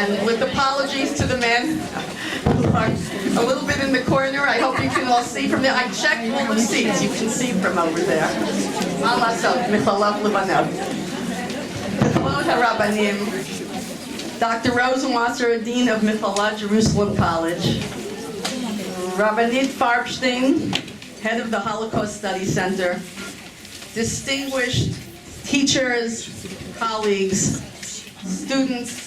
And with apologies to the men who are a little bit in the corner, I hope you can all see from there. I checked all the seats. You can see from over there. מה לעשות? מכללות לבנות. Kavod HaRabbanim, Dr. Rosenwasser, Dean of Michalat Jerusalem College, Rabbanit Farbstein, Head of the Holocaust Study Center, distinguished teachers, colleagues, students,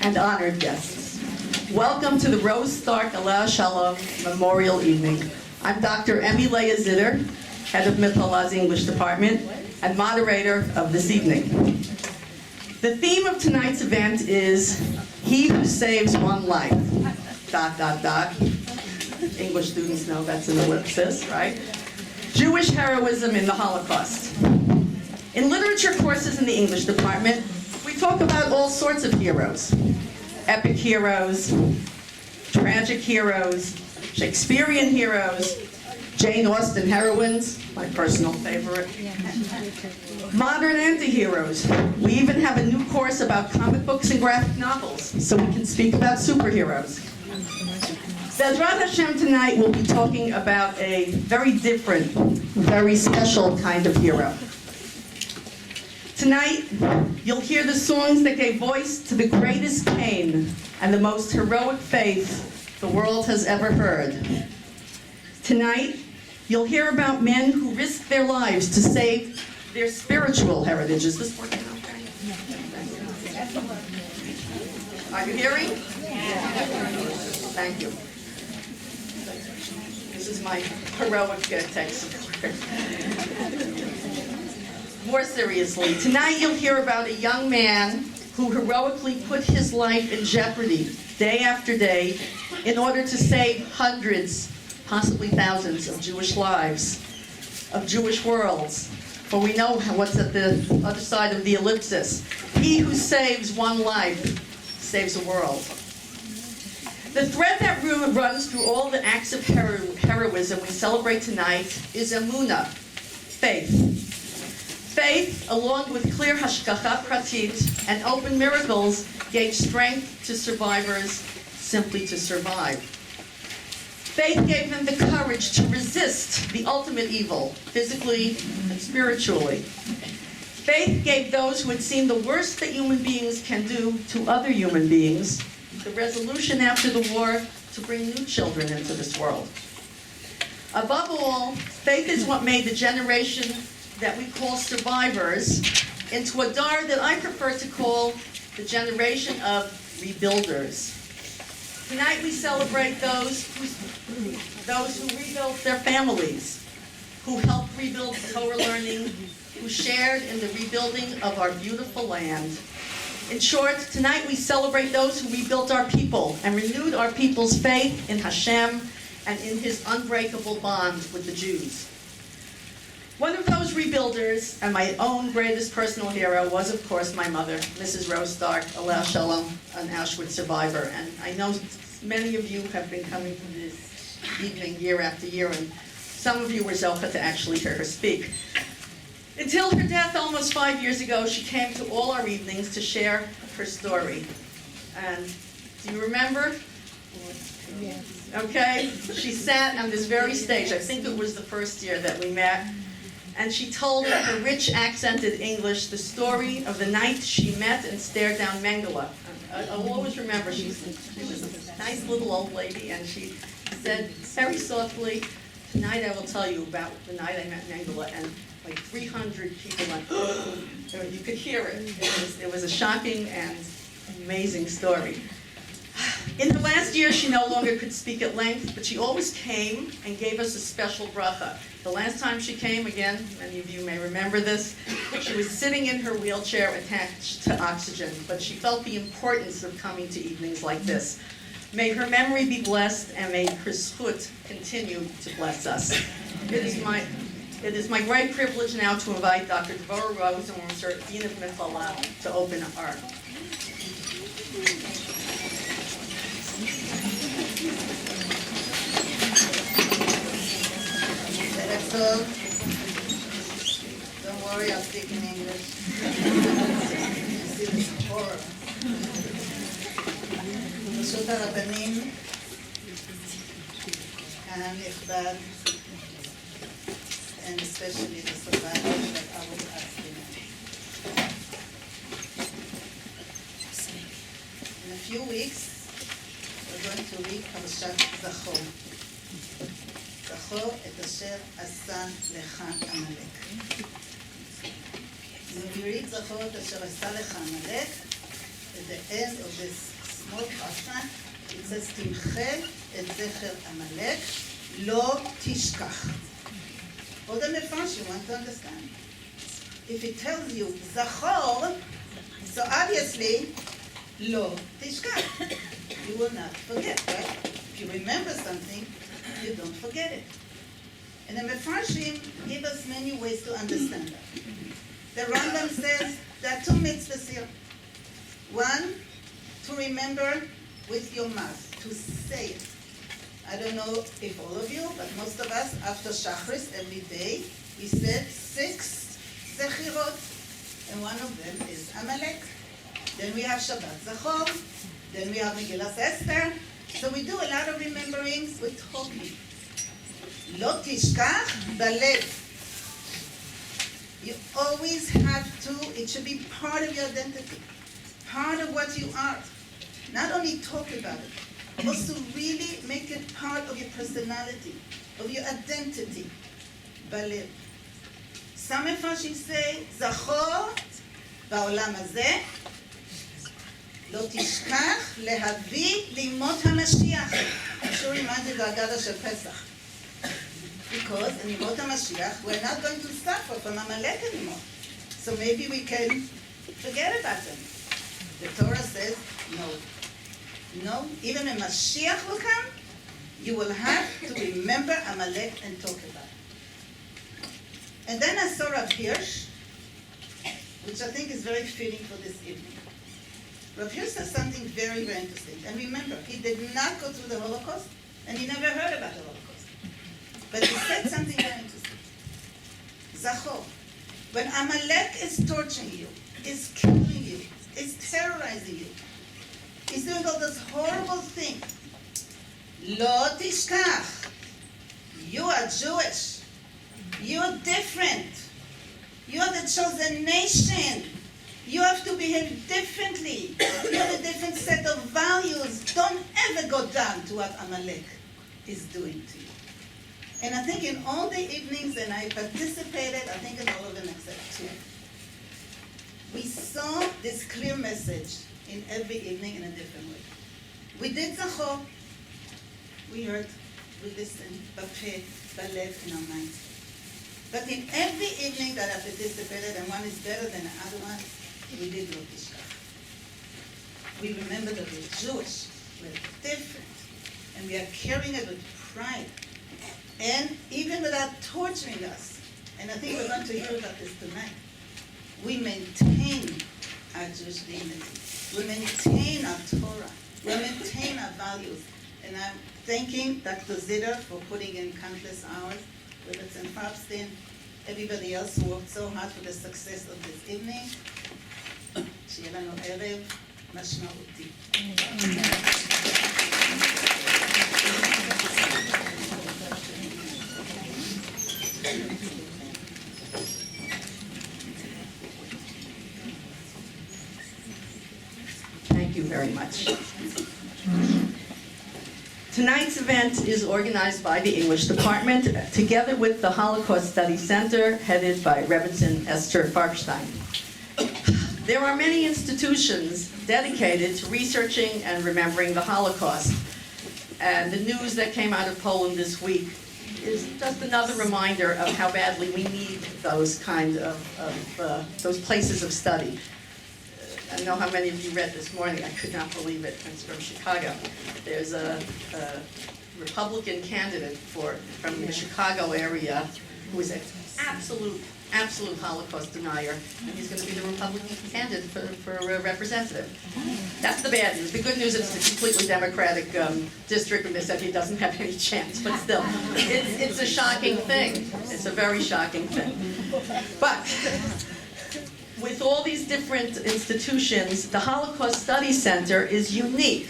and honored guests. Welcome to the Rose Stark Alaa Shalom Memorial Evening. I'm Dr. Emmy Leah Zitter, Head of Michalat's English Department, and moderator of this evening. The theme of tonight's event is He Who Saves One Life, ... English students know that's an ellipsis, right? Jewish heroism in the Holocaust. In literature courses in the English department, we talk about all sorts of heroes. Epic heroes, tragic heroes, Shakespearean heroes, Jane Austen heroines, my personal favorite. Modern anti-heroes. We even have a new course about comic books and graphic novels, so we can speak about superheroes. Bezrat Hashem tonight we'll be talking about a very different, very special kind of hero. Tonight, you'll hear the songs that gave voice to the greatest pain and the most heroic faith the world has ever heard. Tonight, you'll hear about men who risked their lives to save their spiritual heritage. Is this working okay? Are you hearing? Thank you. This is my heroic text. More seriously, tonight you'll hear about a young man who heroically put his life in jeopardy day after day in order to save hundreds, possibly thousands of Jewish lives, of Jewish worlds. For we know what's at the other side of the ellipsis. He who saves one life saves a world. The thread that runs through all the acts of heroism we celebrate tonight is emunah, faith. Faith, along with clear hashgacha pratit and open miracles, gave strength to survivors simply to survive. Faith gave them the courage to resist the ultimate evil, physically and spiritually. Faith gave those who had seen the worst that human beings can do to other human beings the resolution after the war to bring new children into this world. Above all, faith is what made the generation that we call survivors into a dar that I prefer to call the generation of rebuilders. Tonight we celebrate those who rebuilt their families, who helped rebuild Torah learning, who shared in the rebuilding of our beautiful land. In short, tonight we celebrate those who rebuilt our people and renewed our people's faith in Hashem and in His unbreakable bond with the Jews. One of those rebuilders, and my own greatest personal hero, was of course my mother, Mrs. Rose Stark, Alaa Shalom, an Auschwitz survivor. And I know many of you have been coming to this evening year after year, and some of you were zocha to actually hear her speak. Until her death almost 5 years ago, she came to all our evenings to share her story. And do you remember? Yes. Okay, she sat on this very stage. I think it was the first year that we met. And she told in her rich accented English the story of the night she met and stared down Mengele. I'll always remember, she was a nice little old lady, and she said very softly, "Tonight I will tell you about the night I met Mengele," and like 300 people went, you could hear it. It was a shocking and amazing story. In her last year, she no longer could speak at length, but she always came and gave us a special bracha. The last time she came, again, many of you may remember this, she was sitting in her wheelchair attached to oxygen, but she felt the importance of coming to evenings like this. May her memory be blessed, and may her zchut continue to bless us. It is my great privilege now to invite Dr. Dvorah Rosenwasser, Dean of Michalat, to open our Don't worry, I'll speak in English. This is horrible. ברשות הרבנים, קהל נכבד, and especially the survivors that I was asking. In a few weeks, we're going to read פרשת זכור. זכור את אשר עשה לך עמלק. When we read זכור את אשר עשה לך עמלק, at the end of this small parsha, it says, תמחה את זכר עמלק, לא תשכח. Or the Mefarsh, you want to understand. If it tells you Zachor, so obviously, Lo Tishkach. You will not forget, right? If you remember something, you don't forget it. And the Mefarshim give us many ways to understand that. The Rambam says there are two mitzvahs here. One, to remember with your mouth, to say it. I don't know if all of you, but most of us, after Shachris every day, we said 6 Zechirot, and one of them is Amalek. Then we have Shabbat Zachor, then we have Megillas Esther. So we do a lot of rememberings with talking. Lo tishkach balev. You always have to, it should be part of your identity, part of what you are. Not only talk about it, also really make it part of your personality, of your identity. Balev. Some Mefarshim say, Zachor, בעולם הזה, לא תשכח להביא לימות המשיח. I'm sure you reminded the Agada של Pesach. Because in Yimot HaMashiach, we're not going to suffer from Amalek anymore. So maybe we can forget about them. The Torah says, no. No, even when Mashiach will come, you will have to remember Amalek and talk about it. And then I saw Rav Hirsch, which I think is very fitting for this evening. Rav Hirsch says something very, very interesting. And remember, he did not go through the Holocaust, and he never heard about the Holocaust. But he said something very interesting. Zachor, when Amalek is torturing you, is killing you, is terrorizing you, he's doing all those horrible things. Lo tishkach. You are Jewish. You're different. You're the chosen nation. You have to behave differently. You have a different set of values. Don't ever go down to what Amalek is doing to you. And I think in all the evenings, and I participated, I think in all of them except 2, we saw this clear message in every evening in a different way. We did Zachor. We heard, we listened, b'peh, b'lev, in our minds. But in every evening that I participated, and one is better than the other one, we did Lo Tishkach. We remember that we're Jewish, we're different, and we are carrying it with pride. And even without torturing us, and I think we're going to hear about this tonight, we maintain our Jewish dignity. We maintain our Torah. We maintain our values. And I'm thanking Dr. Zitter for putting in countless hours, whether it's in Farbstein, everybody else who worked so hard for the success of this evening. שיהיה לנו ערב משמעותי. Thank you very much. Tonight's event is organized by the English Department, together with the Holocaust Study Center, headed by Rebbetzin Esther Farbstein. There are many institutions dedicated to researching and remembering the Holocaust. And the news that came out of Poland this week is just another reminder of how badly we need those kind of those places of study. I know how many of you read this morning. I could not believe it. It's from Chicago. There's a Republican candidate from the Chicago area who is an absolute Holocaust denier, and he's going to be the Republican candidate for a representative. That's the bad news. The good news is it's a completely Democratic district, and they said he doesn't have any chance, but still, it's a shocking thing. It's a very shocking thing. But with all these different institutions, the Holocaust Study Center is unique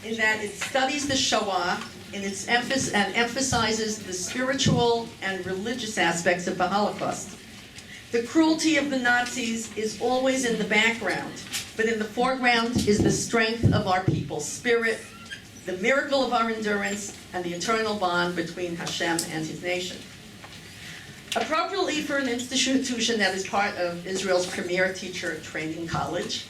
in that it studies the Shoah and emphasizes the spiritual and religious aspects of the Holocaust. The cruelty of the Nazis is always in the background, but in the foreground is the strength of our people's spirit, the miracle of our endurance, and the eternal bond between Hashem and his nation. Appropriately for an institution that is part of Israel's premier teacher training college,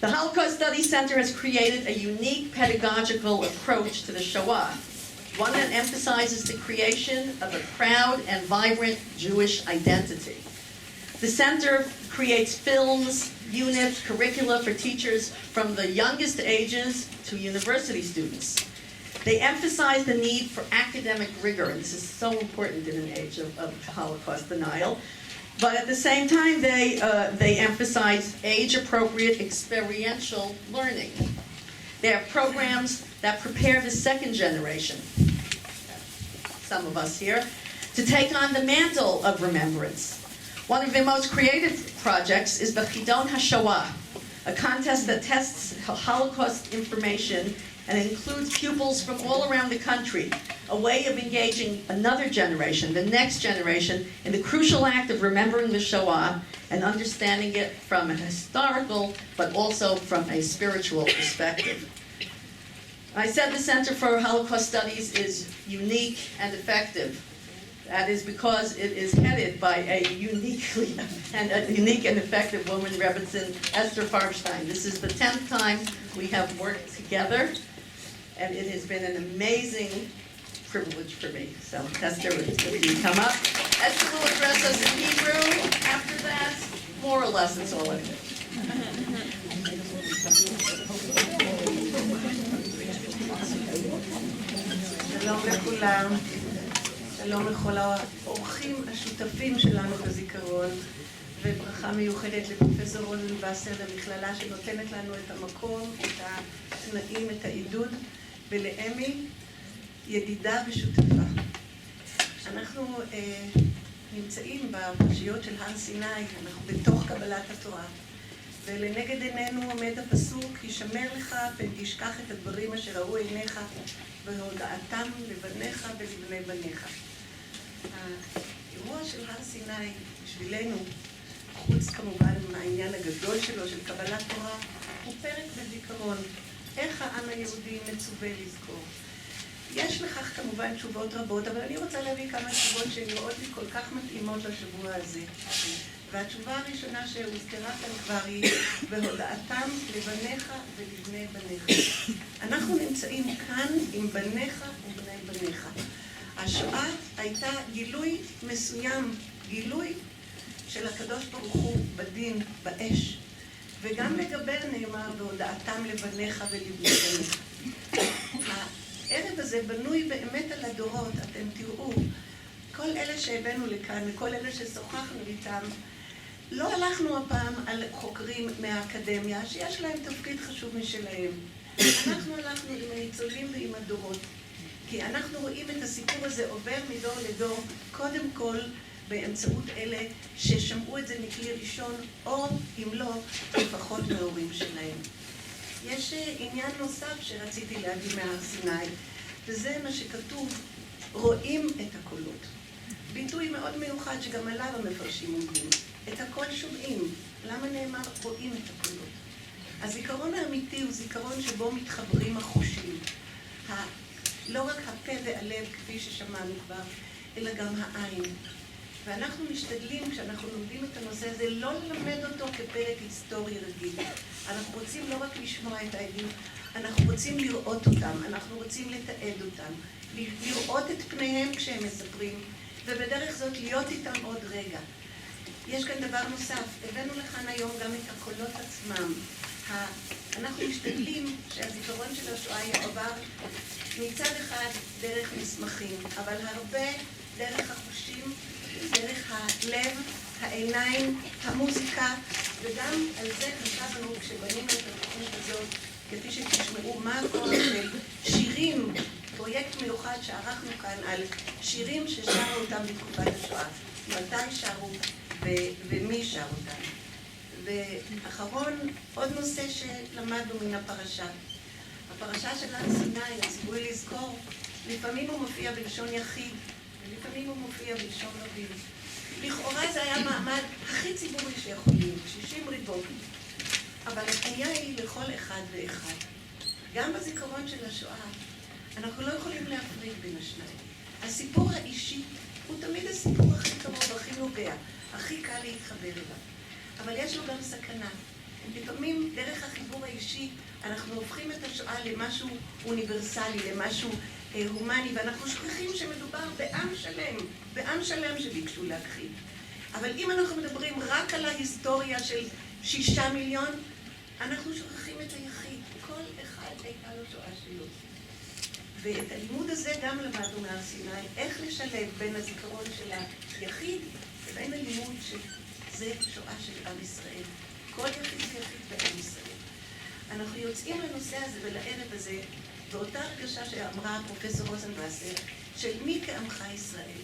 the Holocaust Studies Center has created a unique pedagogical approach to the Shoah, one that emphasizes the creation of a proud and vibrant Jewish identity. The center creates films, units, curricula for teachers from the youngest ages to university students. They emphasize the need for academic rigor, and this is so important in an age of Holocaust denial. But at the same time, they emphasize age-appropriate experiential learning. They have programs that prepare the second generation, some of us here, to take on the mantle of remembrance. One of their most creative projects is the Chidon HaShoah, a contest that tests Holocaust information and includes pupils from all around the country, a way of engaging another generation, the next generation, in the crucial act of remembering the Shoah and understanding it from a historical, but also from a spiritual perspective. I said the Center for Holocaust Studies is unique and effective. That is because it is headed by a unique and effective woman, Rebbetzin Esther Farbstein. This is the 10th time we have worked together, and it has been an amazing privilege for me. So, Esther, if you come up. Esther will address us in Hebrew. After that, more or less, it's all in it. שלום לכולם, שלום לכל האורחים השותפים שלנו בזיכרון, וברכה מיוחדת לפרופסור רוזנבסר למכללה שנותנת לנו את המקום, את התנאים, את העידוד, ולאמי, ידידה ושותפה. אנחנו נמצאים בפרשיות של הר סיני, אנחנו בתוך קבלת התורה, ולנגד עינינו עומד הפסוק, הישמר לך פן תשכח את הדברים אשר ראו עיניך והודעתם לבניך ולבני בניך. האירוע של הר סיני בשבילנו, חוץ כמובן מהעניין הגדול שלו של קבלת תורה, הוא פרק בזיכרון. איך העם היהודי מצווה לזכור. יש לכך כמובן תשובות רבות, אבל אני רוצה להביא כמה תשובות שנראות לי כל כך מתאימות לשבוע הזה. והתשובה הראשונה שהוזכרה כאן כבר היא, והודעתם לבניך ולבני בניך. אנחנו נמצאים כאן עם בניך ובני בניך. השואה הייתה גילוי מסוים, גילוי של הקדוש ברוך הוא בדין, באש. וגם לגבי נאמר, והודעתם לבניך ולבני בניך. הערב הזה בנוי באמת על הדורות, אתם תראו, כל אלה שהבאנו לכאן וכל אלה ששוחחנו איתם, לא הלכנו הפעם על חוקרים מהאקדמיה, שיש להם תפקיד חשוב משלהם. אנחנו הלכנו עם הניצולים ועם הדורות, כי אנחנו רואים את הסיפור הזה עובר מדור לדור, קודם כל באמצעות אלה ששמעו את זה מכלי ראשון, או אם לא, לפחות מההורים שלהם. יש עניין נוסף שרציתי להגיד מהר סיני, וזה מה שכתוב, רואים את הקולות. ביטוי מאוד מיוחד שגם עליו המפרשים אומרים. את הכל שומעים. למה נאמר רואים את הקולות? הזיכרון האמיתי הוא זיכרון שבו מתחברים החושים. לא רק הפה והלב כפי ששמענו כבר, אלא גם העין. ואנחנו משתדלים, כשאנחנו לומדים את הנושא הזה, לא ללמד אותו כפרק היסטורי רגיל. אנחנו רוצים לא רק לשמוע את העדים, אנחנו רוצים לראות אותם, אנחנו רוצים לתעד אותם, לראות את פניהם כשהם מספרים, ובדרך זאת להיות איתם עוד רגע. יש כאן דבר נוסף, הבאנו לכאן היום גם את הקולות עצמם. אנחנו משתדלים שהזיכרון של השואה יעבר מצד אחד דרך מסמכים, אבל הרבה דרך החושים, דרך הלב, העיניים, המוזיקה, וגם על זה חשבנו כשבנינו את התוכנית הזאת, כפי שתשמעו מה הכל של שירים, פרויקט מיוחד שערכנו כאן על שירים ששרו אותם בתקופת השואה. מתי שרו ומי שר אותם. ואחרון, עוד נושא שלמדנו מן הפרשה. הפרשה של הר סיני, הציווי לזכור, לפעמים הוא מופיע בלשון יחיד, ולפעמים הוא מופיע בלשון רבים. לכאורה זה היה המעמד הכי ציבורי שיכול להיות, 60 ריבות. אבל היה היא לכל אחד ואחד. גם בזיכרון של השואה, אנחנו לא יכולים להפריד בין השניים. הסיפור האישי הוא תמיד הסיפור הכי קרוב, הכי נוגע, הכי קל להתחבר אליו. אבל יש לו גם סכנה. לפעמים דרך החיבור האישי אנחנו הופכים את השואה למשהו אוניברסלי, למשהו הומני, ואנחנו שוכחים שמדובר בעם שלם שביקשו להכחיד. אבל אם אנחנו מדברים רק על ההיסטוריה של 6 מיליון, אנחנו שוכחים את היחיד. כל אחד הייתה לו שואה שלו. ואת הלימוד הזה גם למדנו מהר סיני, איך לשלב בין הזיכרון של היחיד ובין הלימוד שזה שואה של עם ישראל. כל יחיד זה יחיד בעם ישראל. אנחנו יוצאים לנושא הזה ולערב הזה באותה הרגשה שאמרה פרופסור רוזנווסר, של מי כעמך ישראל.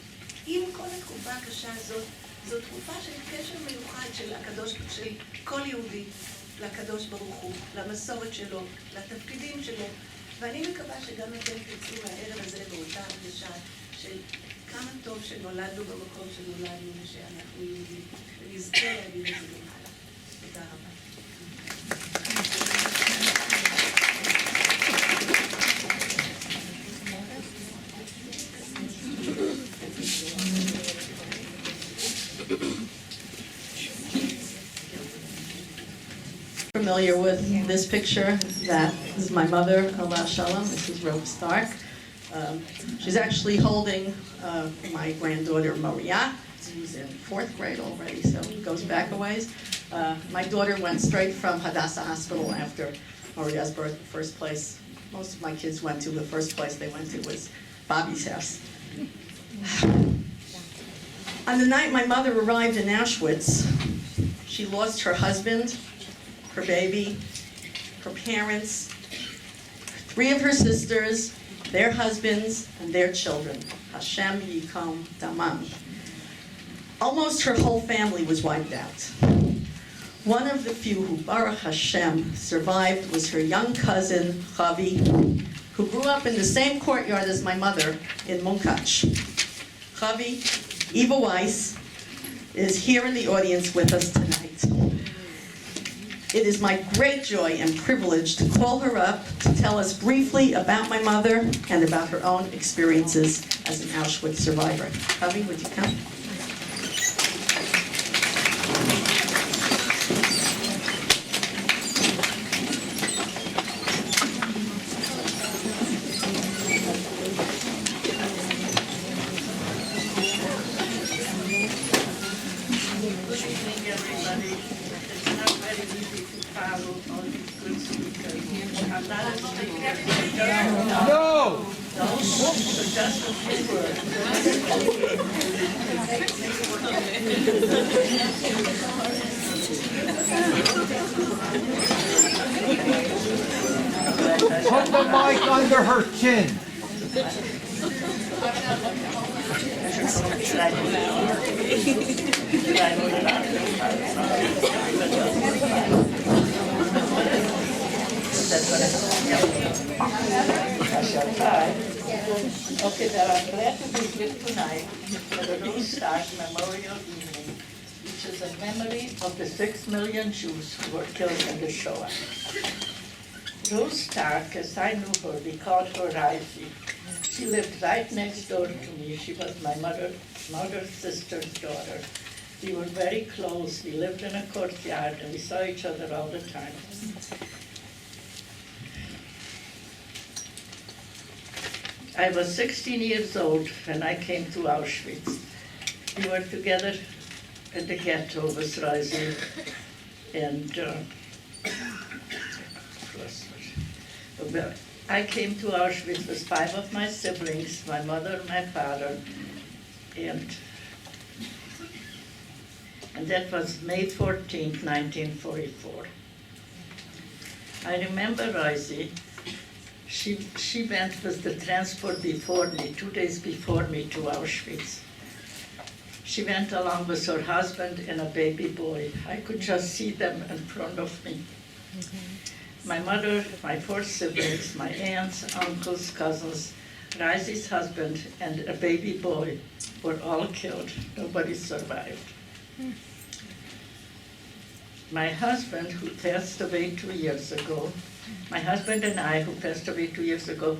עם כל התקופה הקשה הזאת, זו תקופה של קשר מיוחד של כל יהודי לקדוש ברוך הוא, למסורת שלו, לתפקידים שלו. ואני מקווה שגם אתם תצאו מהערב הזה באותה הרגשה של כמה טוב שנולדנו במקום שנולדנו ושאנחנו יהודים, ונזכה להגיד את זה גם הלאה. תודה רבה. Familiar with this picture? That is my mother, Allah Shalom. This is Rose Stark. She's actually holding my granddaughter Maria, who's in 4th grade already, so it goes back a ways. My daughter went straight from Hadassah Hospital after Maria's birth. The first place most of my kids went to, the first place they went to was Bobby's house. On the night my mother arrived in Auschwitz, she lost her husband, her baby, her parents, 3 of her sisters, their husbands, and their children. Hashem Yikom Damam. Almost her whole family was wiped out. One of the few who, Baruch Hashem, survived was her young cousin, Chavi, who grew up in the same courtyard as my mother in Munkach. Chavi, Eva Weiss, is here in the audience with us tonight. It is my great joy and privilege to call her up to tell us briefly about my mother and about her own experiences as an Auschwitz survivor. Chavi, would you come? Put the mic under her chin. Okay, well, I'm glad to be here tonight for the Rose Stark Memorial Evening, which is a memory of the 6 million Jews who were killed in the Shoah. Rose Stark, as I knew her, we called her Raisi. She lived right next door to me. She was my mother's sister's daughter. We were very close. We lived in a courtyard and we saw each other all the time. I was 16 years old when I came to Auschwitz. We were together at the ghetto with Raisi, and I came to Auschwitz with 5 of my siblings, my mother, my father, and that was May 14th, 1944. I remember Raisi. She went with the transport before me, 2 days before me, to Auschwitz. She went along with her husband and a baby boy. I could just see them in front of me. My mother, my four siblings, my aunts, uncles, cousins, Raizi's husband, and a baby boy were all killed. Nobody survived. My husband, who passed away 2 years ago, my husband and I, who passed away 2 years ago,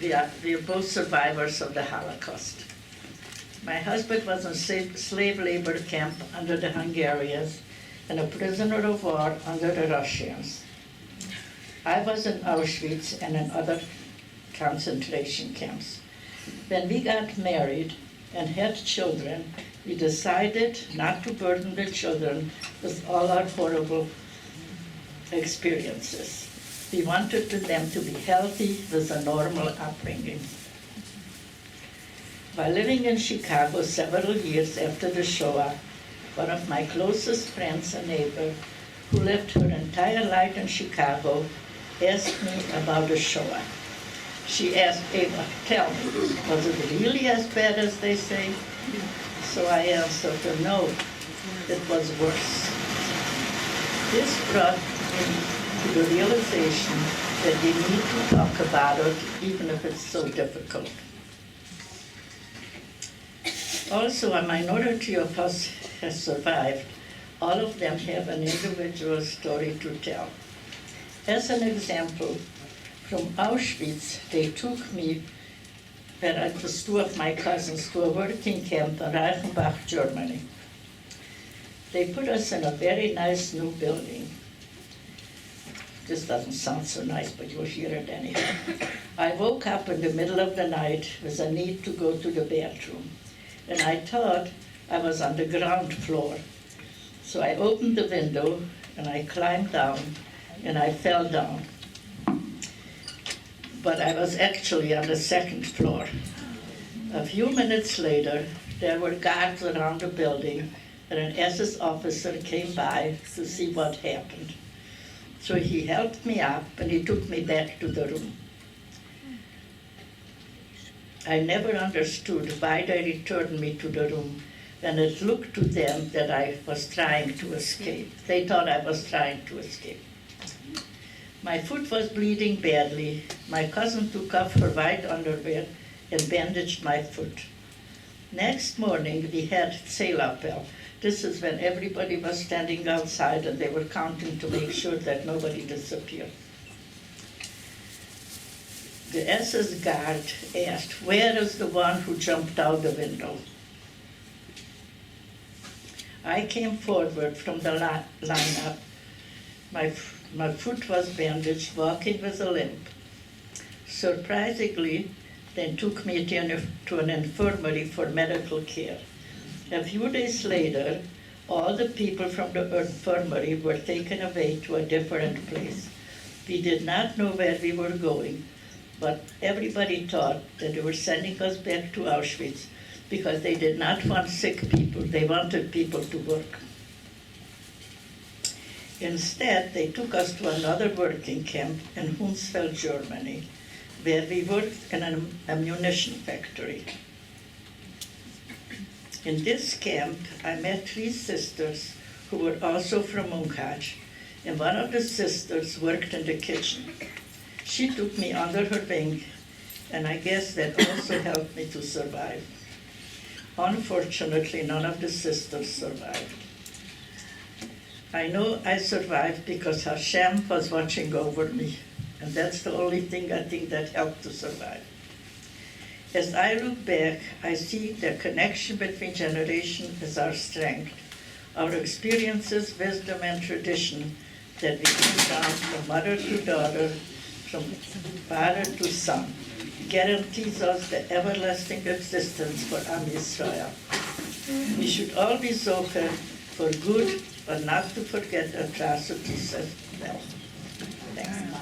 we are both survivors of the Holocaust. My husband was in slave labor camp under the Hungarians and a prisoner of war under the Russians. I was in Auschwitz and in other concentration camps. When we got married and had children, we decided not to burden the children with all our horrible experiences. We wanted them to be healthy with a normal upbringing. While living in Chicago several years after the Shoah, one of my closest friends and neighbor, who lived her entire life in Chicago, asked me about the Shoah. She asked, Ava, tell me, was it really as bad as they say? So I answered her, no, it was worse. This brought me to the realization that we need to talk about it, even if it's so difficult. Also, a minority of us has survived. All of them have an individual story to tell. As an example, from Auschwitz, they took me, and it was two of my cousins, to a working camp in Reichenbach, Germany. They put us in a very nice new building. This doesn't sound so nice, but you'll hear it anyhow. I woke up in the middle of the night with a need to go to the bathroom, and I thought I was on the ground floor. So I opened the window, and I climbed down, and I fell down. But I was actually on the second floor. A few minutes later, there were guards around the building, and an SS officer came by to see what happened. So he helped me up, and he took me back to the room. I never understood why they returned me to the room, and it looked to them that I was trying to escape. They thought I was trying to escape. My foot was bleeding badly. My cousin took off her white underwear and bandaged my foot. Next morning, we had Zählerpell. This is when everybody was standing outside and they were counting to make sure that nobody disappeared. The SS guard asked, where is the one who jumped out the window? I came forward from the lineup. My foot was bandaged, walking with a limp. Surprisingly, they took me to an infirmary for medical care. A few days later, all the people from the infirmary were taken away to a different place. We did not know where we were going, but everybody thought that they were sending us back to Auschwitz because they did not want sick people. They wanted people to work. Instead, they took us to another working camp in Hunsfeld, Germany, where we worked in an ammunition factory. In this camp, I met 3 sisters who were also from Munkac, and one of the sisters worked in the kitchen. She took me under her wing, and I guess that also helped me to survive. Unfortunately, none of the sisters survived. I know I survived because Hashem was watching over me, and that's the only thing I think that helped to survive. As I look back, I see the connection between generations is our strength, our experiences, wisdom, and tradition that we pass down from mother to daughter, from father to son, guarantees us the everlasting existence for Am Yisrael. We should all be zocher for good, but not to forget atrocities as well. Thanks.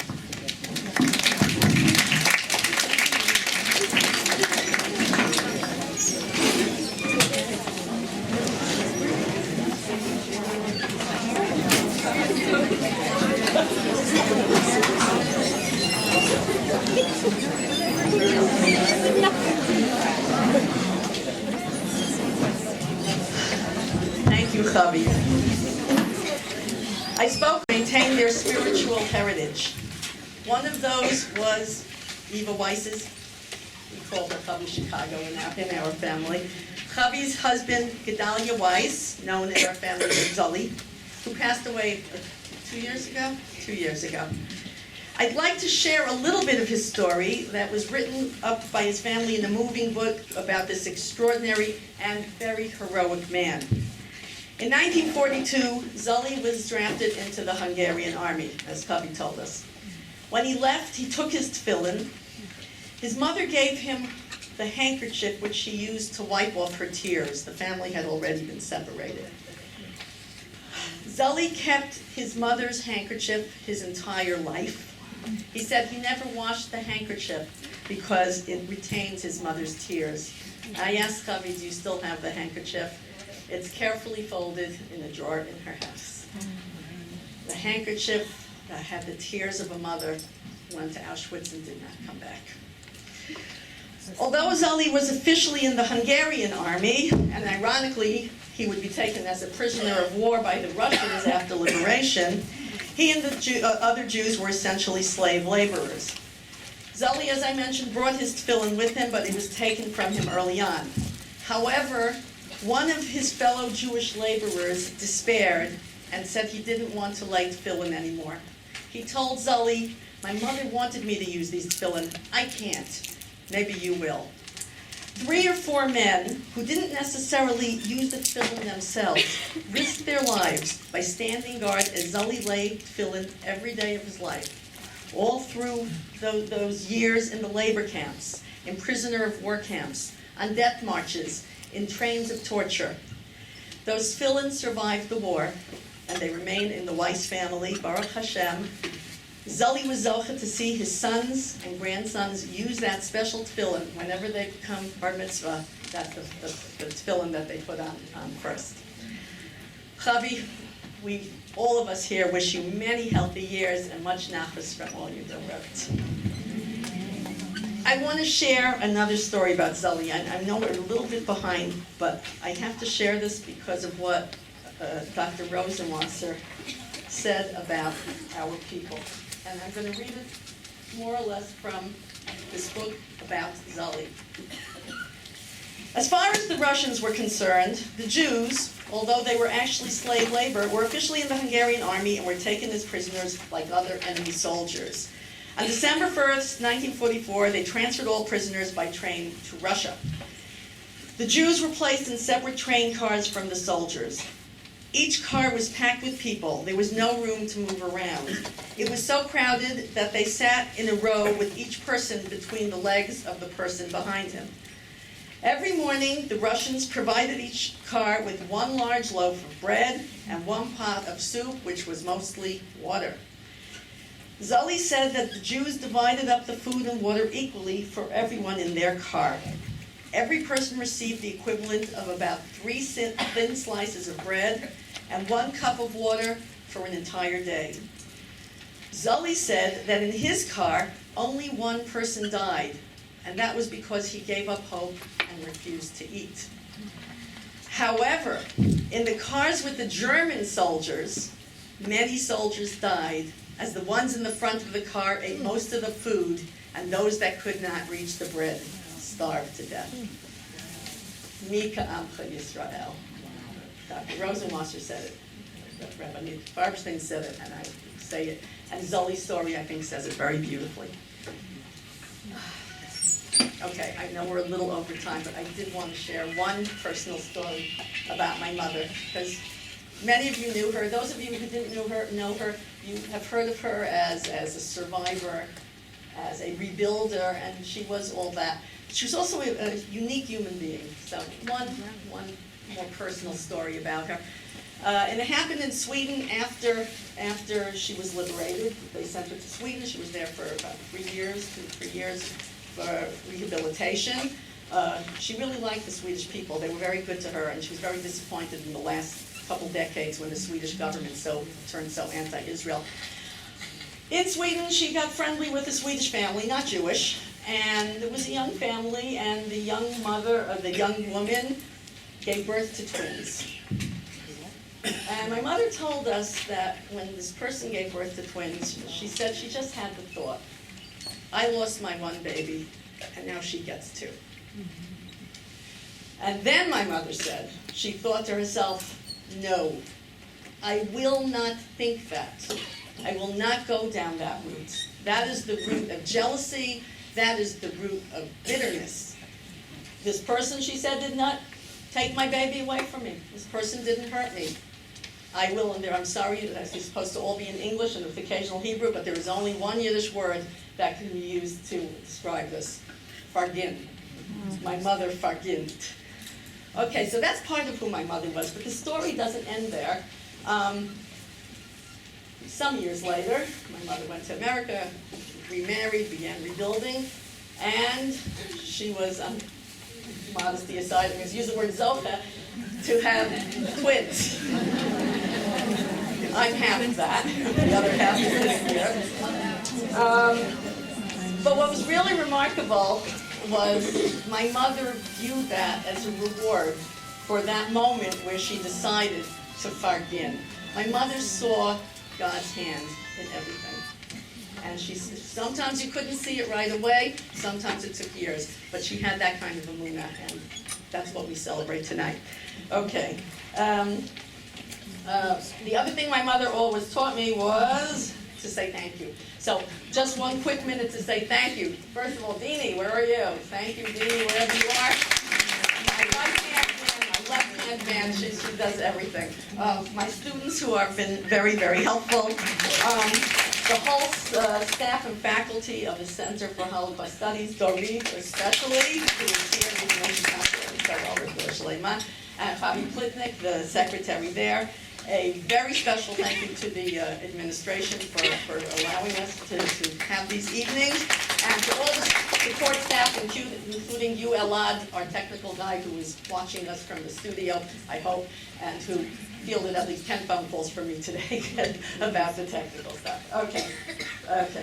Thank you, Chavi. I spoke maintain their spiritual heritage. One of those was Eva Weiss's, we called her Chavi Chicago in our family. Chavi's husband, Gedalia Weiss, known in our family as Zully, who passed away 2 years ago? 2 years ago. I'd like to share a little bit of his story that was written up by his family in a moving book about this extraordinary and very heroic man. In 1942, Zully was drafted into the Hungarian army, as Chavi told us. When he left, he took his tefillin. His mother gave him the handkerchief which she used to wipe off her tears. The family had already been separated. Zully kept his mother's handkerchief his entire life. He said he never washed the handkerchief because it retains his mother's tears. I asked Chavi, do you still have the handkerchief? It's carefully folded in a drawer in her house. The handkerchief that had the tears of a mother went to Auschwitz and did not come back. Although Zully was officially in the Hungarian army, and ironically, he would be taken as a prisoner of war by the Russians after liberation, he and the other Jews were essentially slave laborers. Zully, as I mentioned, brought his tefillin with him, but it was taken from him early on. However, one of his fellow Jewish laborers despaired and said he didn't want to lay tefillin anymore. He told Zully, my mother wanted me to use these tefillin. I can't. Maybe you will. 3 or 4 men who didn't necessarily use the tefillin themselves risked their lives by standing guard as Zully laid tefillin every day of his life, all through those years in the labor camps, in prisoner of war camps, on death marches, in trains of torture. Those tefillin survived the war, and they remain in the Weiss family, Baruch Hashem. Zully was zocheh to see his sons and grandsons use that special tefillin whenever they become bar mitzvah. That's the tefillin that they put on first. Chavi, all of us here wish you many healthy years and much nachas from all your dorot. I want to share another story about Zully. I know we're a little bit behind, but I have to share this because of what Dr. Rosenwasser said about our people. And I'm going to read it more or less from this book about Zully. As far as the Russians were concerned, the Jews, although they were actually slave labor, were officially in the Hungarian army and were taken as prisoners like other enemy soldiers. On December 1st, 1944, they transferred all prisoners by train to Russia. The Jews were placed in separate train cars from the soldiers. Each car was packed with people. There was no room to move around. It was so crowded that they sat in a row with each person between the legs of the person behind him. Every morning, the Russians provided each car with 1 large loaf of bread and 1 pot of soup, which was mostly water. Zully said that the Jews divided up the food and water equally for everyone in their car. Every person received the equivalent of about 3 thin slices of bread and 1 cup of water for an entire day. Zully said that in his car, only 1 person died, and that was because he gave up hope and refused to eat. However, in the cars with the German soldiers, many soldiers died, as the ones in the front of the car ate most of the food, and those that could not reach the bread starved to death. Mika Amcha Yisrael. Dr. Rosenwasser said it. Rabbi Farbstein said it, and I say it. And Zully's story, I think, says it very beautifully. Okay, I know we're a little over time, but I did want to share one personal story about my mother, because many of you knew her. Those of you who didn't know her, you have heard of her as a survivor, as a rebuilder, and she was all that. She was also a unique human being. So one more personal story about her. And it happened in Sweden after she was liberated. They sent her to Sweden. She was there for about 3 years for rehabilitation. She really liked the Swedish people. They were very good to her, and she was very disappointed in the last couple decades when the Swedish government turned so anti-Israel. In Sweden, she got friendly with a Swedish family, not Jewish, and it was a young family, and the young woman gave birth to twins. And my mother told us that when this person gave birth to twins, she said she just had the thought, I lost my one baby, and now she gets two. And then my mother said, she thought to herself, no, I will not think that. I will not go down that route. That is the root of jealousy. That is the root of bitterness. This person, she said, did not take my baby away from me. This person didn't hurt me. I will, and there, I'm sorry, it's supposed to all be in English and with occasional Hebrew, but there is only one Yiddish word that can be used to describe this. Fargin. My mother fargint. Okay, so that's part of who my mother was, but the story doesn't end there. Some years later, my mother went to America, remarried, began rebuilding, and she was, modesty aside, I'm going to use the word zocha, to have twins. I'm half of that, the other half is sitting here. But what was really remarkable was my mother viewed that as a reward for that moment where she decided to fargin. My mother saw God's hand in everything. And she said, sometimes you couldn't see it right away, sometimes it took years, but she had that kind of emunah, and that's what we celebrate tonight. Okay. The other thing my mother always taught me was to say thank you. So just one quick minute to say thank you. First of all, Deanie, where are you? Thank you, Deanie, wherever you are. My right-hand man, my left-hand man, she does everything. My students who have been very, very helpful. The whole staff and faculty of the Center for Holocaust Studies, Dorit especially, who is here, even though she's not here, and Fabi Plitnik, the secretary there. A very special thank you to the administration for allowing us to have these evenings, and to all the support staff, including you, Elad, our technical guy who is watching us from the studio, I hope, and who fielded at least 10 phone calls for me today about the technical stuff. Okay,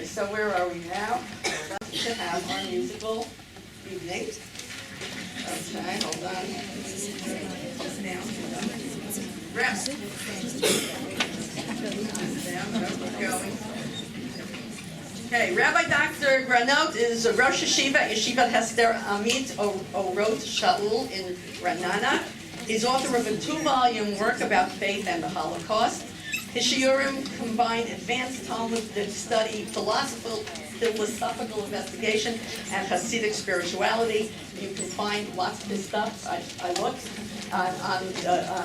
so where are we now? We're about to have our musical evening. Okay, hold on. Down. Rest. Down, we're going. Okay, Rabbi Dr. Granot is a Rosh Yeshiva, Yeshiva Hester Amit Orot Shaul in Ranana. He's author of a 2-volume work about faith and the Holocaust. His shiurim combine advanced Talmudic study, philosophical investigation, and Hasidic spirituality. You can find lots of his stuff. I looked on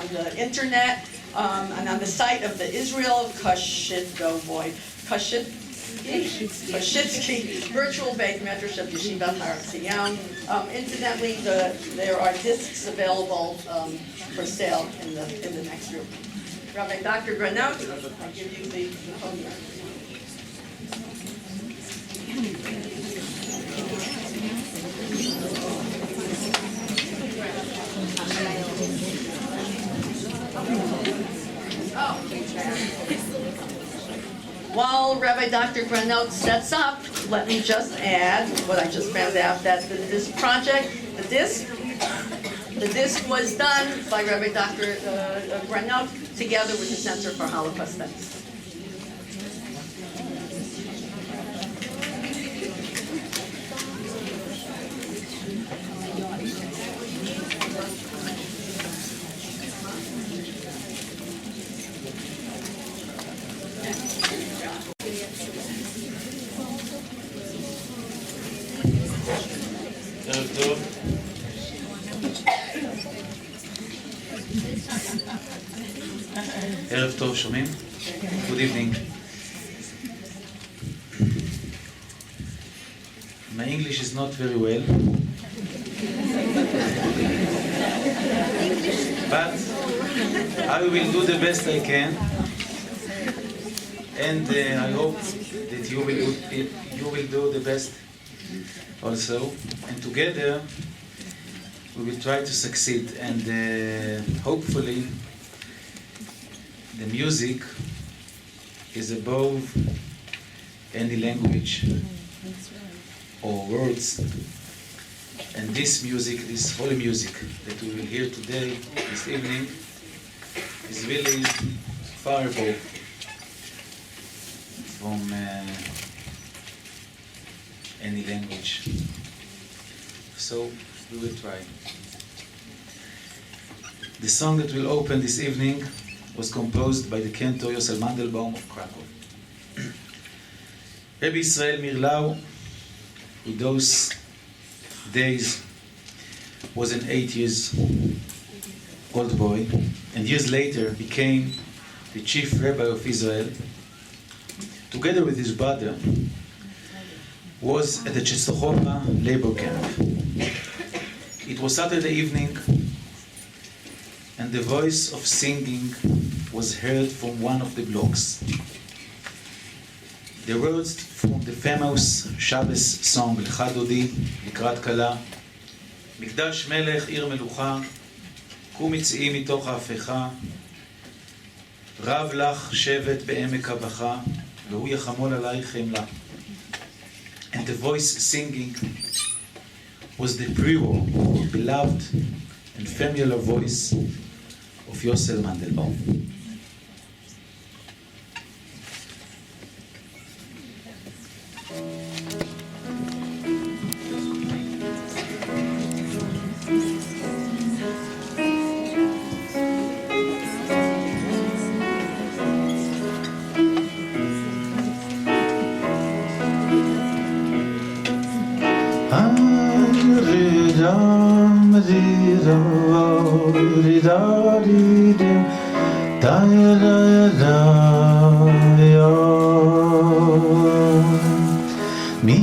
the internet and on the site of the Israel Kashitsky Virtual Beit Medrash of Yeshiva Har Tzion. Incidentally, there are discs available for sale in the next room. Rabbi Dr. Granot, I'll give you the podium. While Rabbi Dr. Granot sets up, let me just add what I just found out, that this project, the disc was done by Rabbi Dr. Granot together with the Center for Holocaust Studies. ערב טוב. ערב טוב, שומעים? Good evening. My English is not very well. But I will do the best I can. And I hope that you will do the best also, and together we will try to succeed, and hopefully the music is above any language or words, and this music, this holy music that we will hear today, this evening, is really far above from any language. So we will try. The song that will open this evening was composed by the cantor Yosel Mandelbaum of Krakow. Rabbi Israel Mirlau, who those days was an 8 years old boy, and years later became the chief rabbi of Israel, together with his brother, was at the Czestochowa labor camp. It was Saturday evening, and the voice of singing was heard from one of the blocks. The words from the famous Shabbos song, Lecha Dodi, לקראת כלה, מקדש מלך עיר מלוכה, קומי צאי מתוך ההפכה, רב לך שבט בעמק הבכה, והוא יחמול עלייך חמלה. And the voice singing was the pre-war, beloved and familiar voice of Yosel Mandelbaum. מי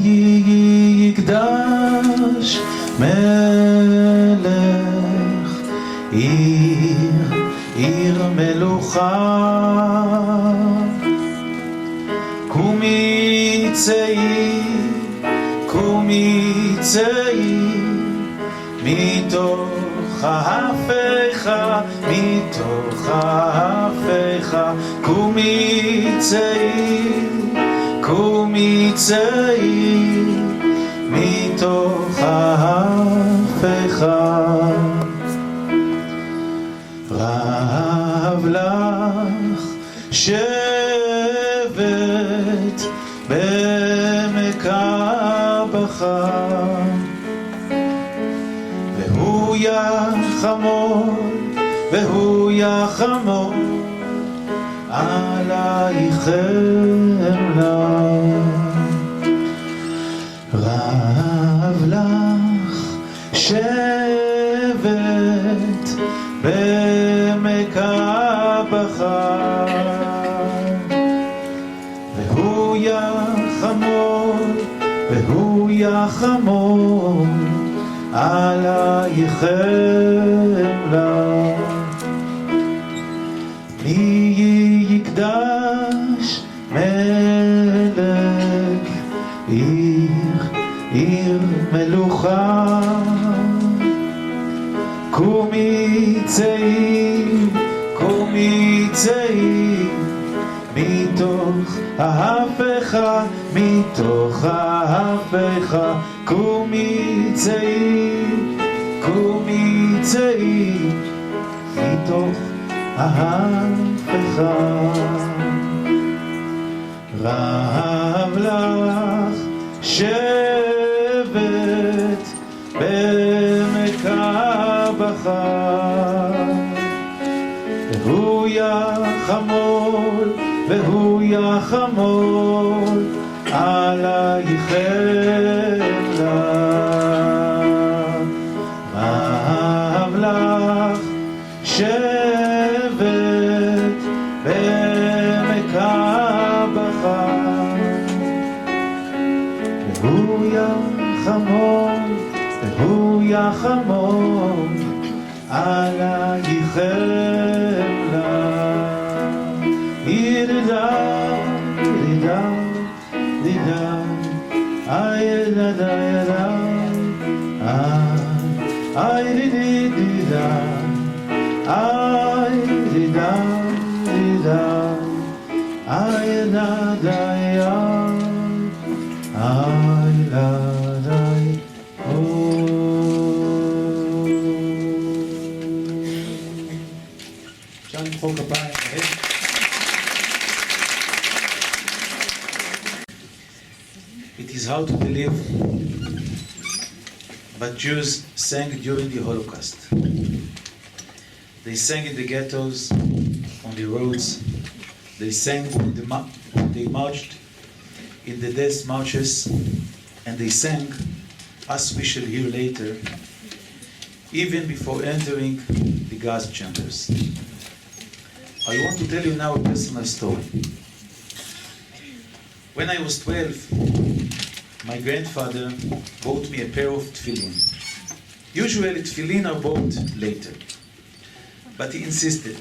יקדש מלך עיר מלוכה, קומי צאי מתוך ההפכה, קומי צאי מתוך ההפכה, רב לך שבט בעמק הבכה, והוא יחמול עלייך חמלה. רב לך שבט בעמק הבכה, והוא יחמול עלייך חמלה. מי יקדש מלך עיר מלוכה, קומי צאי מתוך ההפכה, קומי צאי מתוך ההפכה, רב לך שבט בעמק הבכה, והוא יחמול עלייך חמלה. רב לך שבט בעמק הבכה, והוא יחמול עלייך חמלה. ירידה is hard to believe, but Jews sang during the Holocaust. They sang in the ghettos, on the roads. They sang when they marched in the death marches, and they sang, as we shall hear later, even before entering the gas chambers. I want to tell you now a personal story. When I was 12, my grandfather bought me a pair of tefillin. Usually tefillin are bought later, but he insisted.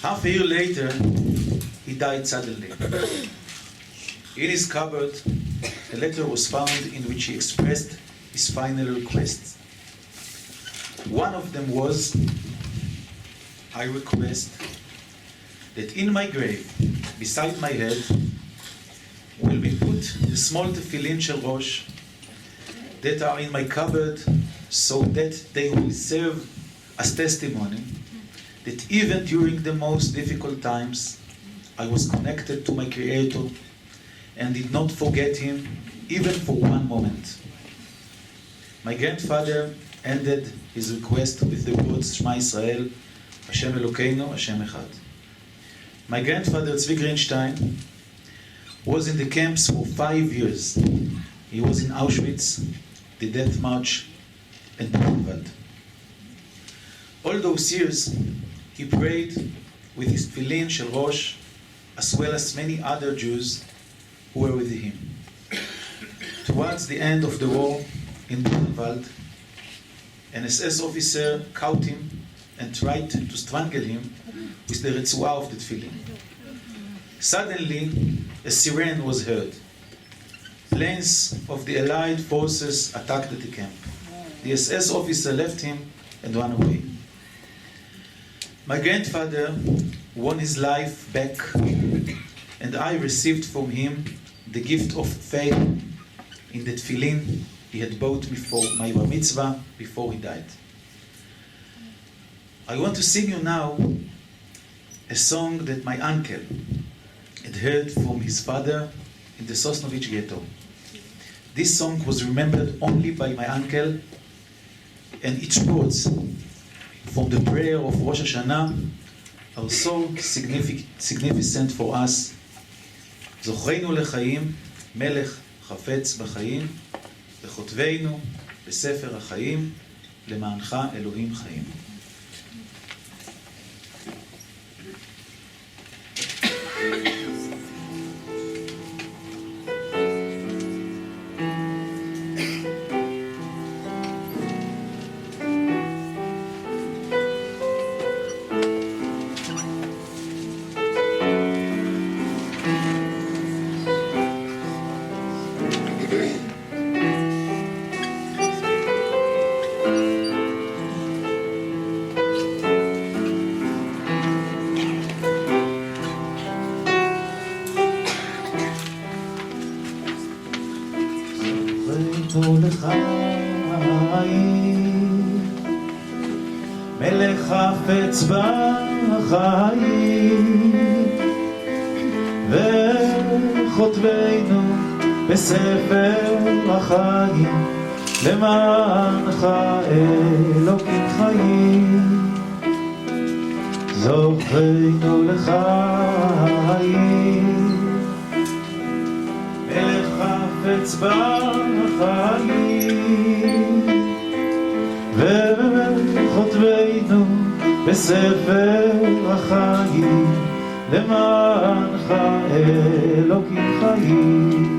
Half a year later, he died suddenly. In his cupboard, a letter was found in which he expressed his final requests. One of them was, I request that in my grave, beside my head, will be put the small tefillin shel Rosh that are in my cupboard, so that they will serve as testimony that even during the most difficult times, I was connected to my Creator and did not forget Him even for one moment. My grandfather ended his request with the words Shema Yisrael, Hashem Elokeinu, Hashem Echad. My grandfather, Tzvi Greenstein, was in the camps for 5 years. He was in Auschwitz, the Death March, and Buchenwald. All those years, he prayed with his tefillin shel Rosh, as well as many other Jews who were with him. Towards the end of the war in Buchenwald, an SS officer caught him and tried to strangle him with the Retzuah of the tefillin. Suddenly, a siren was heard. Planes of the Allied forces attacked the camp. The SS officer left him and ran away. My grandfather won his life back, and I received from him the gift of faith in the tefillin he had bought me for my bar mitzvah before he died. I want to sing you now a song that my uncle had heard from his father in the Sosnovich ghetto. This song was remembered only by my uncle, and its words from the prayer of Rosh Hashanah are so significant for us. זוכרנו לחיים, מלך חפץ בחיים, וכותבנו בספר החיים, למענך אלוהים חיים. מלך חפץ בחיים וכותבנו בספר החיים למענך אלוקים חיים זוכרנו לחיים מלך חפץ בחיים וכותבנו בספר החיים למענך אלוקים חיים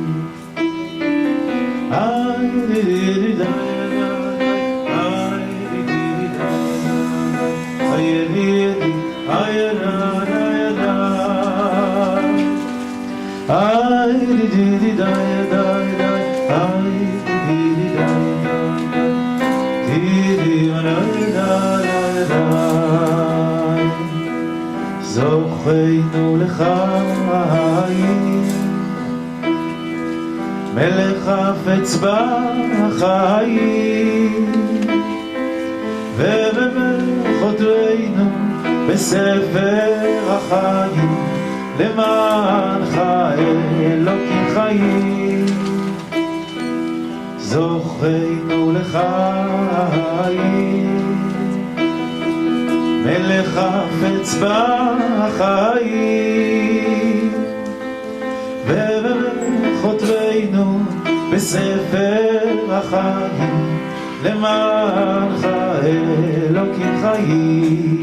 זוכרנו לחיים מלך חפץ בחיים ובחותרנו בספר החיים למענך אלוקים חיים זוכרנו לחיים, מלך חפץ בחיים, וחותרנו בספר החיים, למענך אלוקים חיים.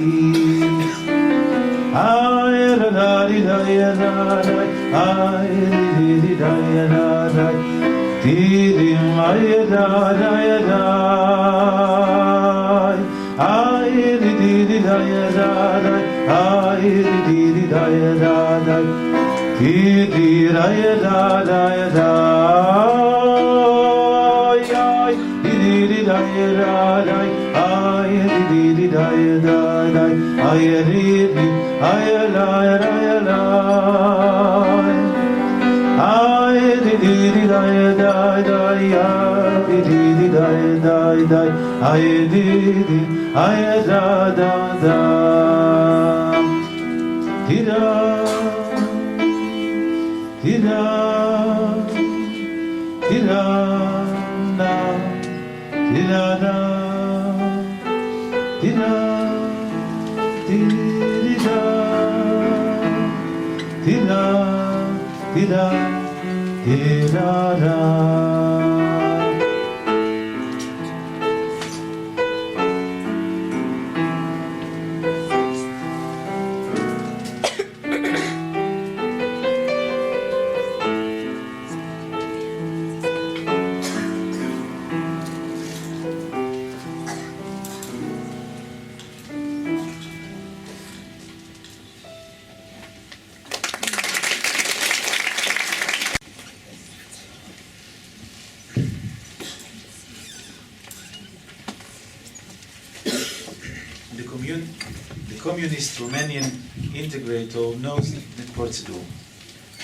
The communist Romanian integrator knows the procedure.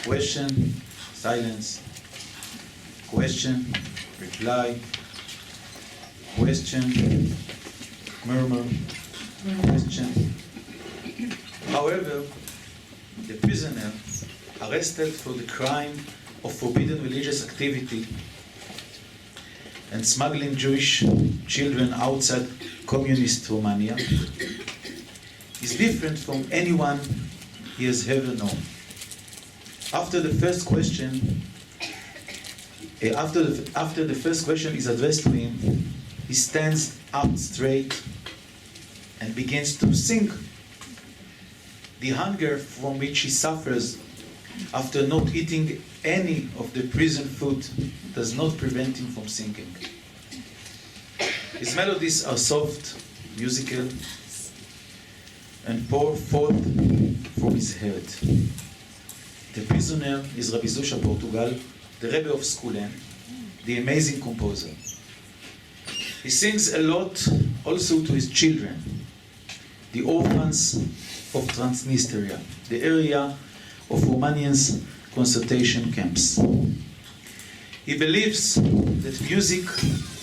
Question, silence, question, reply, question, murmur, question. However, the prisoner arrested for the crime of forbidden religious activity and smuggling Jewish children outside communist Romania is different from anyone he has ever known. After the first question, after the first question is addressed to him, he stands up straight and begins to sing. The hunger from which he suffers after not eating any of the prison food does not prevent him from singing. His melodies are soft, musical, and pour forth from his heart. The prisoner is Rabbi Zusha Portugal, the Rebbe of Skulen, the amazing composer. He sings a lot also to his children, the orphans of Transnistria, the area of Romanians' concentration camps. He believes that music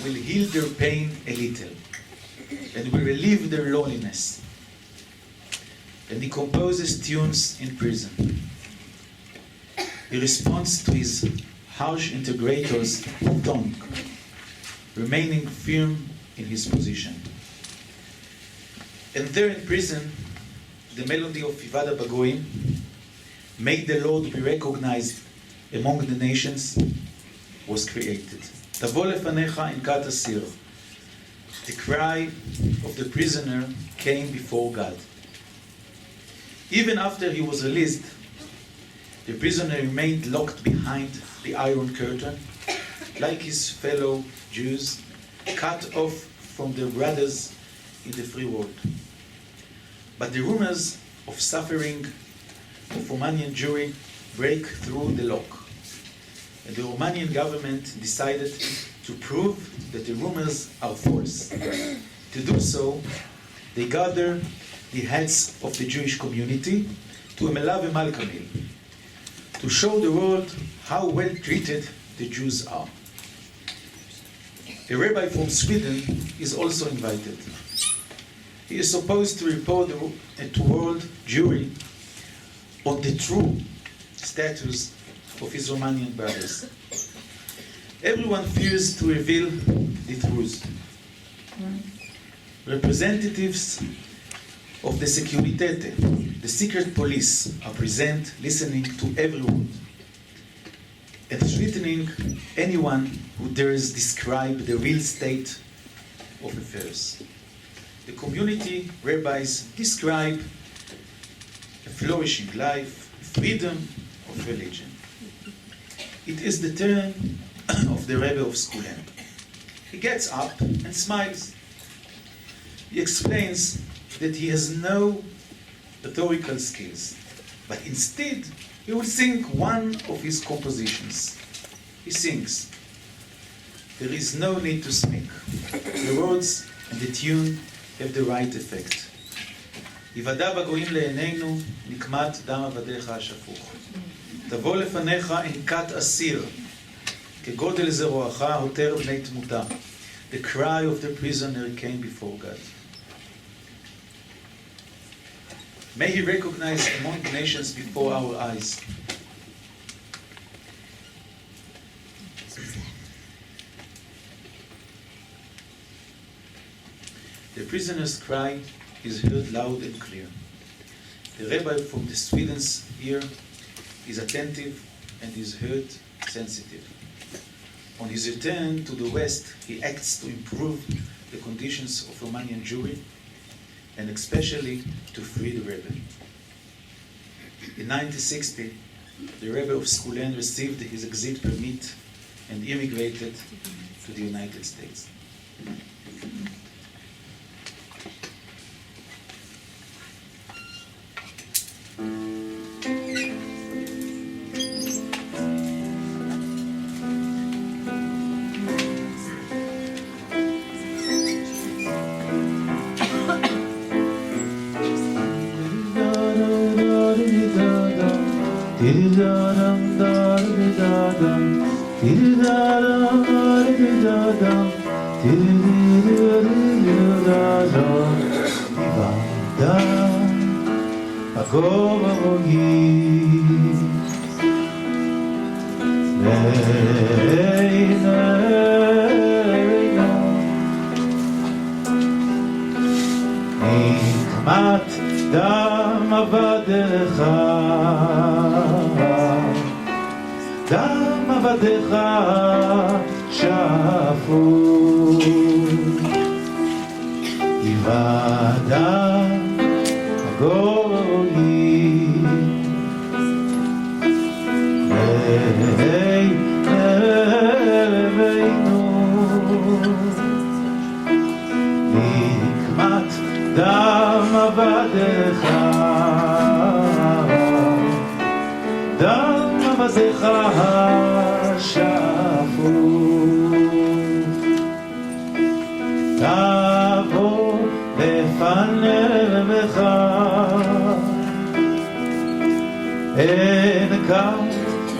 will heal their pain a little and will relieve their loneliness. And he composes tunes in prison. He responds to his harsh integrator's tongue, remaining firm in his position. And there in prison, the melody of Ivada Bagoim, "Make the Lord be recognized among the nations," was created. Tavo lefanecha in kat asir. The cry of the prisoner came before God. Even after he was released, the prisoner remained locked behind the Iron Curtain, like his fellow Jews, cut off from their brothers in the free world. But the rumors of suffering of Romanian Jewry break through the lock. And the Romanian government decided to prove that the rumors are false. To do so, they gather the heads of the Jewish community to a Melave Malkamil, to show the world how well treated the Jews are. A rabbi from Sweden is also invited. He is supposed to report to world Jewry on the true status of his Romanian brothers. Everyone fears to reveal the truth. Representatives of the Securitate, the secret police, are present, listening to every word and threatening anyone who dares describe the real state of affairs. The community rabbis describe a flourishing life, freedom of religion. It is the turn of the Rebbe of Skulen. He gets up and smiles. He explains that he has no rhetorical skills, but instead he will sing one of his compositions. He sings, "There is no need to speak. The words and the tune have the right effect. יוודע בגויים לעינינו, נקמת דם עבדיך השפוך. תבוא לפניך ענקת אסיר, כגודל זרועך הותר בני תמותה. The cry of the prisoner came before God. May he recognize among the nations before our eyes. The prisoner's cry is heard loud and clear. The rabbi from the Sweden's ear is attentive and is heard sensitive. On his return to the West, he acts to improve the conditions of Romanian Jewry and especially to free the rebbe. In 1960, the Rebbe of Skulen received his exit permit and immigrated to the United States. דם עבדיך שפוך, יוודע הגויים לעינינו, נקמת דם עבדיך, דם עבדיך שפוך. תבוא לפניך,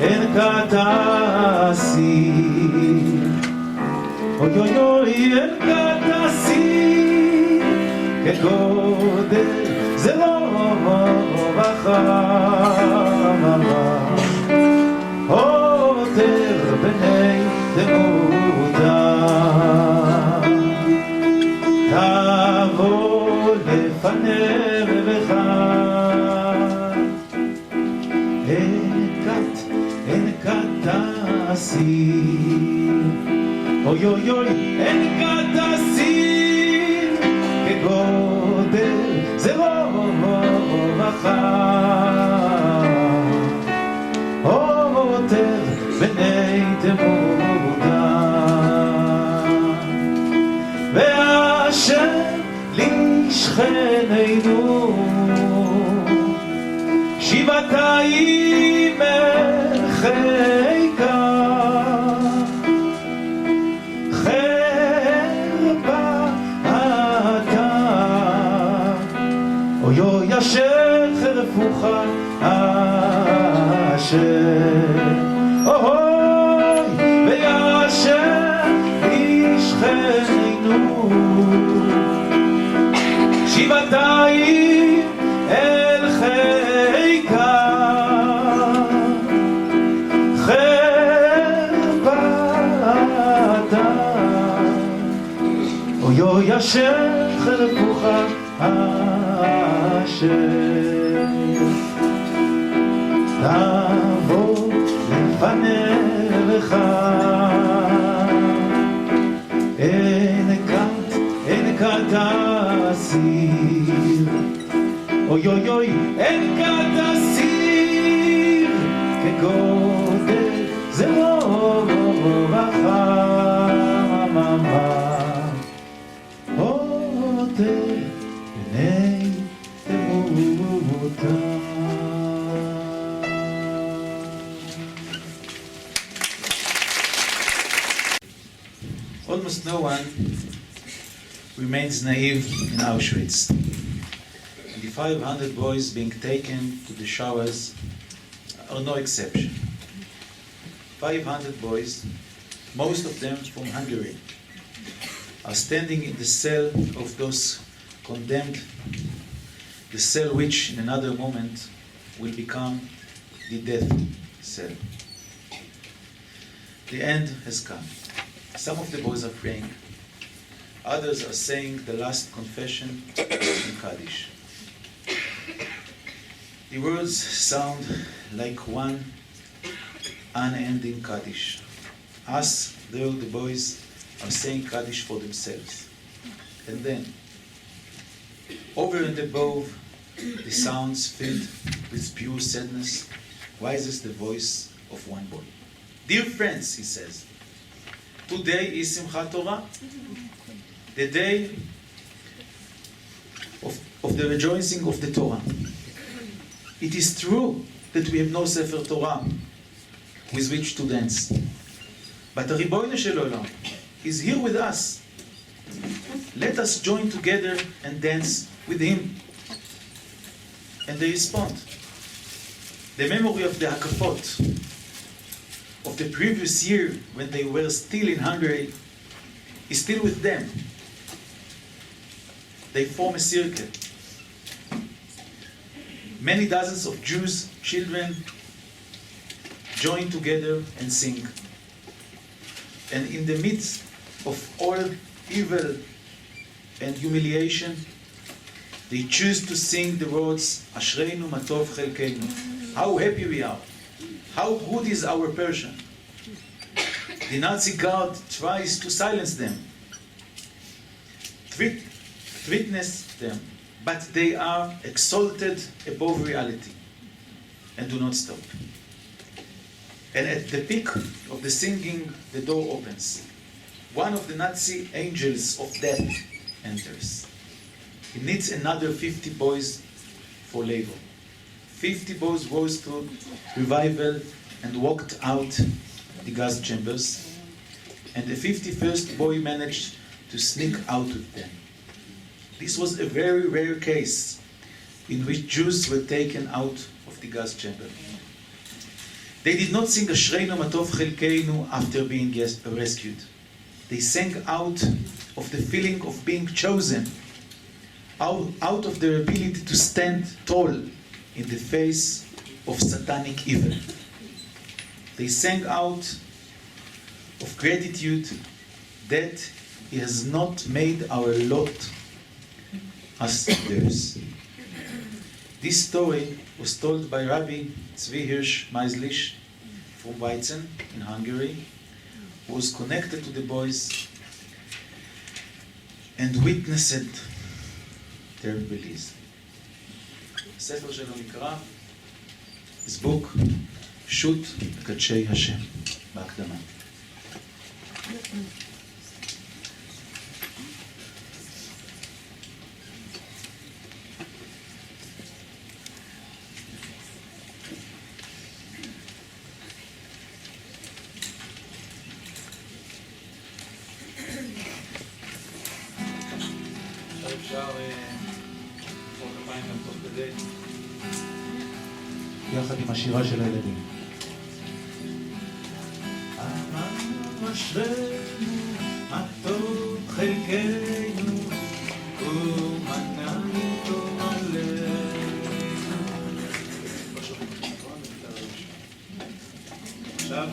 אין כאן תעשי, אוי אוי אוי, אין כאן תעשי, כגודל זה לא בחמה, עותר בני תמותה. תבוא לפניך, אין כאן תעשי, אוי אוי אוי, אין כאן תעשי, כגודל זרועך, עותר בני תמותה. ואשר לשכננו שבעתיים מחיקה, חרפה אתה, אוי אוי אשר חרפוך אשר, אוי ואשר לשכננו שבעתיים אל חיקה, ישר חרפוך אשר תבוא לפניך אין כאן תסיר אוי אוי אוי אין כאן תסיר כגודל זה לא רחממה עוטר בני תמותה. Almost no one remains naive in Auschwitz. And the 500 boys being taken to the Shoahs are no exception. 500 boys, most of them from Hungary, are standing in the cell of those condemned, the cell which in another moment will become the death cell. The end has come. Some of the boys are praying, others are saying the last confession in Kaddish. The words sound like one unending Kaddish. Us, though the boys are saying Kaddish for themselves. And then, over and above the sounds filled with pure sadness, rises the voice of one boy. Dear friends, he says, today is Simchat Torah, the day of the rejoicing of the Torah. It is true that we have no Sefer Torah with which to dance. But the Ribono Shel Olam is here with us. Let us join together and dance with him. And they respond. The memory of the Hakafot of the previous year when they were still in Hungary is still with them. They form a circle. Many dozens of Jews, children, join together and sing. And in the midst of all evil and humiliation, they choose to sing the words, Ashreinu Matov Chelkeinu. How happy we are. How good is our Persian. The Nazi guard tries to silence them, witness them, but they are exalted above reality and do not stop. And at the peak of the singing, the door opens. One of the Nazi angels of death enters. He needs another 50 boys for labor. 50 boys rose to revival and walked out the gas chambers, and the 51st boy managed to sneak out with them. This was a very rare case in which Jews were taken out of the gas chamber. They did not sing Ashreinu Matov Chelkeinu after being rescued. They sang out of the feeling of being chosen, out of their ability to stand tall in the face of satanic evil. They sang out of gratitude that He has not made our lot as theirs. This story was told by Rabbi Tzvi Hirsch Meislich from Weizen in Hungary, who was connected to the boys and witnessed their release. הספר שלו נקרא, his book, שו"ת מקדשי השם, בהקדמה. אפשר לפחות הפעמים גם תוך כדי יחד עם השירה של הילדים. אמרנו אשרינו מה טוב חלקנו ומנענו טוב עלינו. עכשיו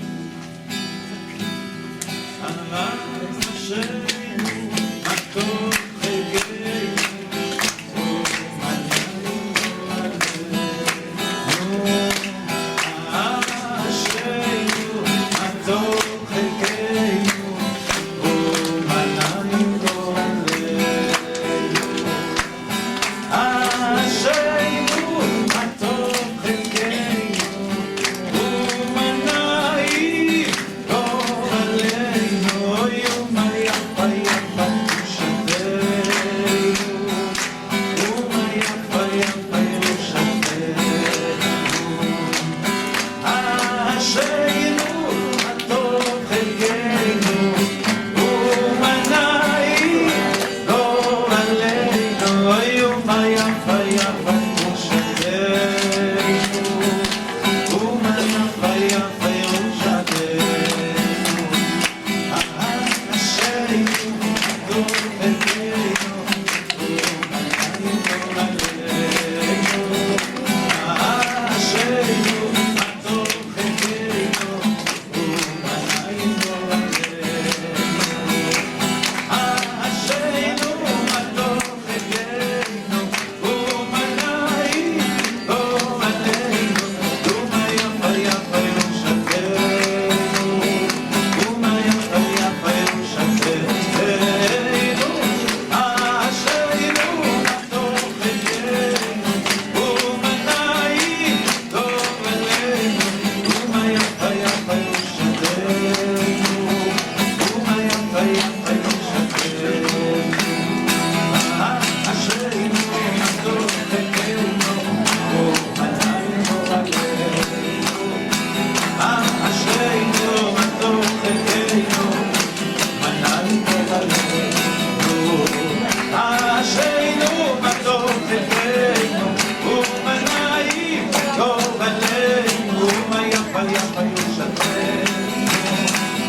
אמרנו אשרינו מה טוב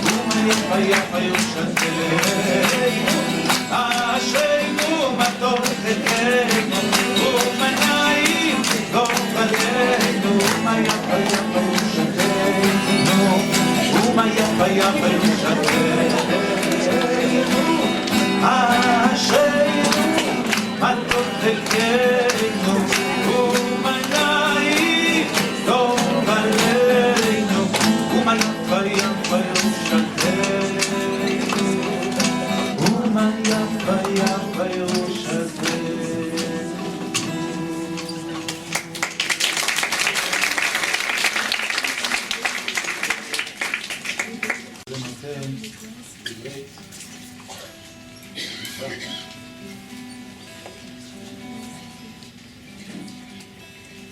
ומה יפה יפה ירושתנו, אשרינו מה טוב חלקנו, ומה נעים גורלנו, ומה יפה יפה ירושתנו, ומה יפה יפה ירושתנו, אשרינו מה טוב חלקנו, ומה נעים גורלנו, ומה יפה יפה ירושתנו, ומה יפה יפה ירושתנו.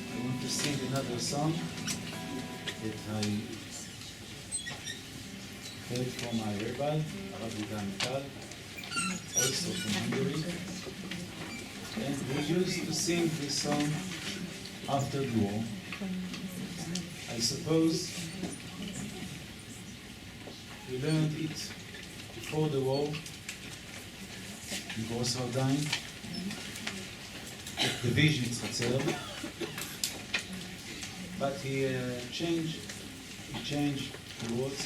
I want to sing another song that I heard from my rabbi, Rabbi Metal, also from Hungary. And we used to sing this song after the war. I suppose we learned it before the war in Grosshardine, at the Division Chatzar. But he changed the words.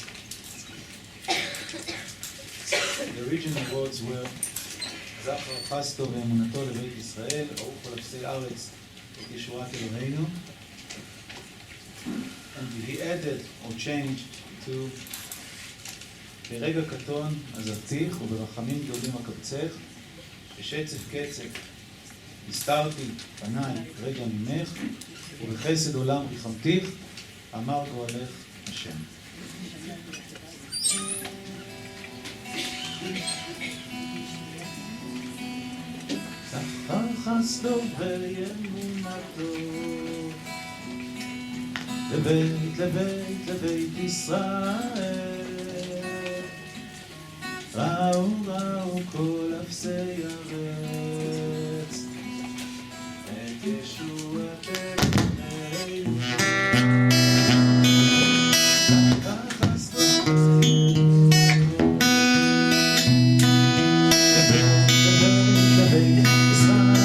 The original words were זכר חסדו ואמונתו לבית ישראל, ברוך כל אפסי ארץ את ישועת אלוהינו. And he added or changed to ברגע קטון עזבתיך וברחמים גדולים אקבצך, בשצף קצף הסתרתי פניי רגע ממך, ובחסד עולם ריחמתיך, אמר גואלך השם. זכר חסדו ואמונתו לבית ישראל, ראו כל אפסי ארץ את ישועתנו. זכר חסדו לבית ישראל.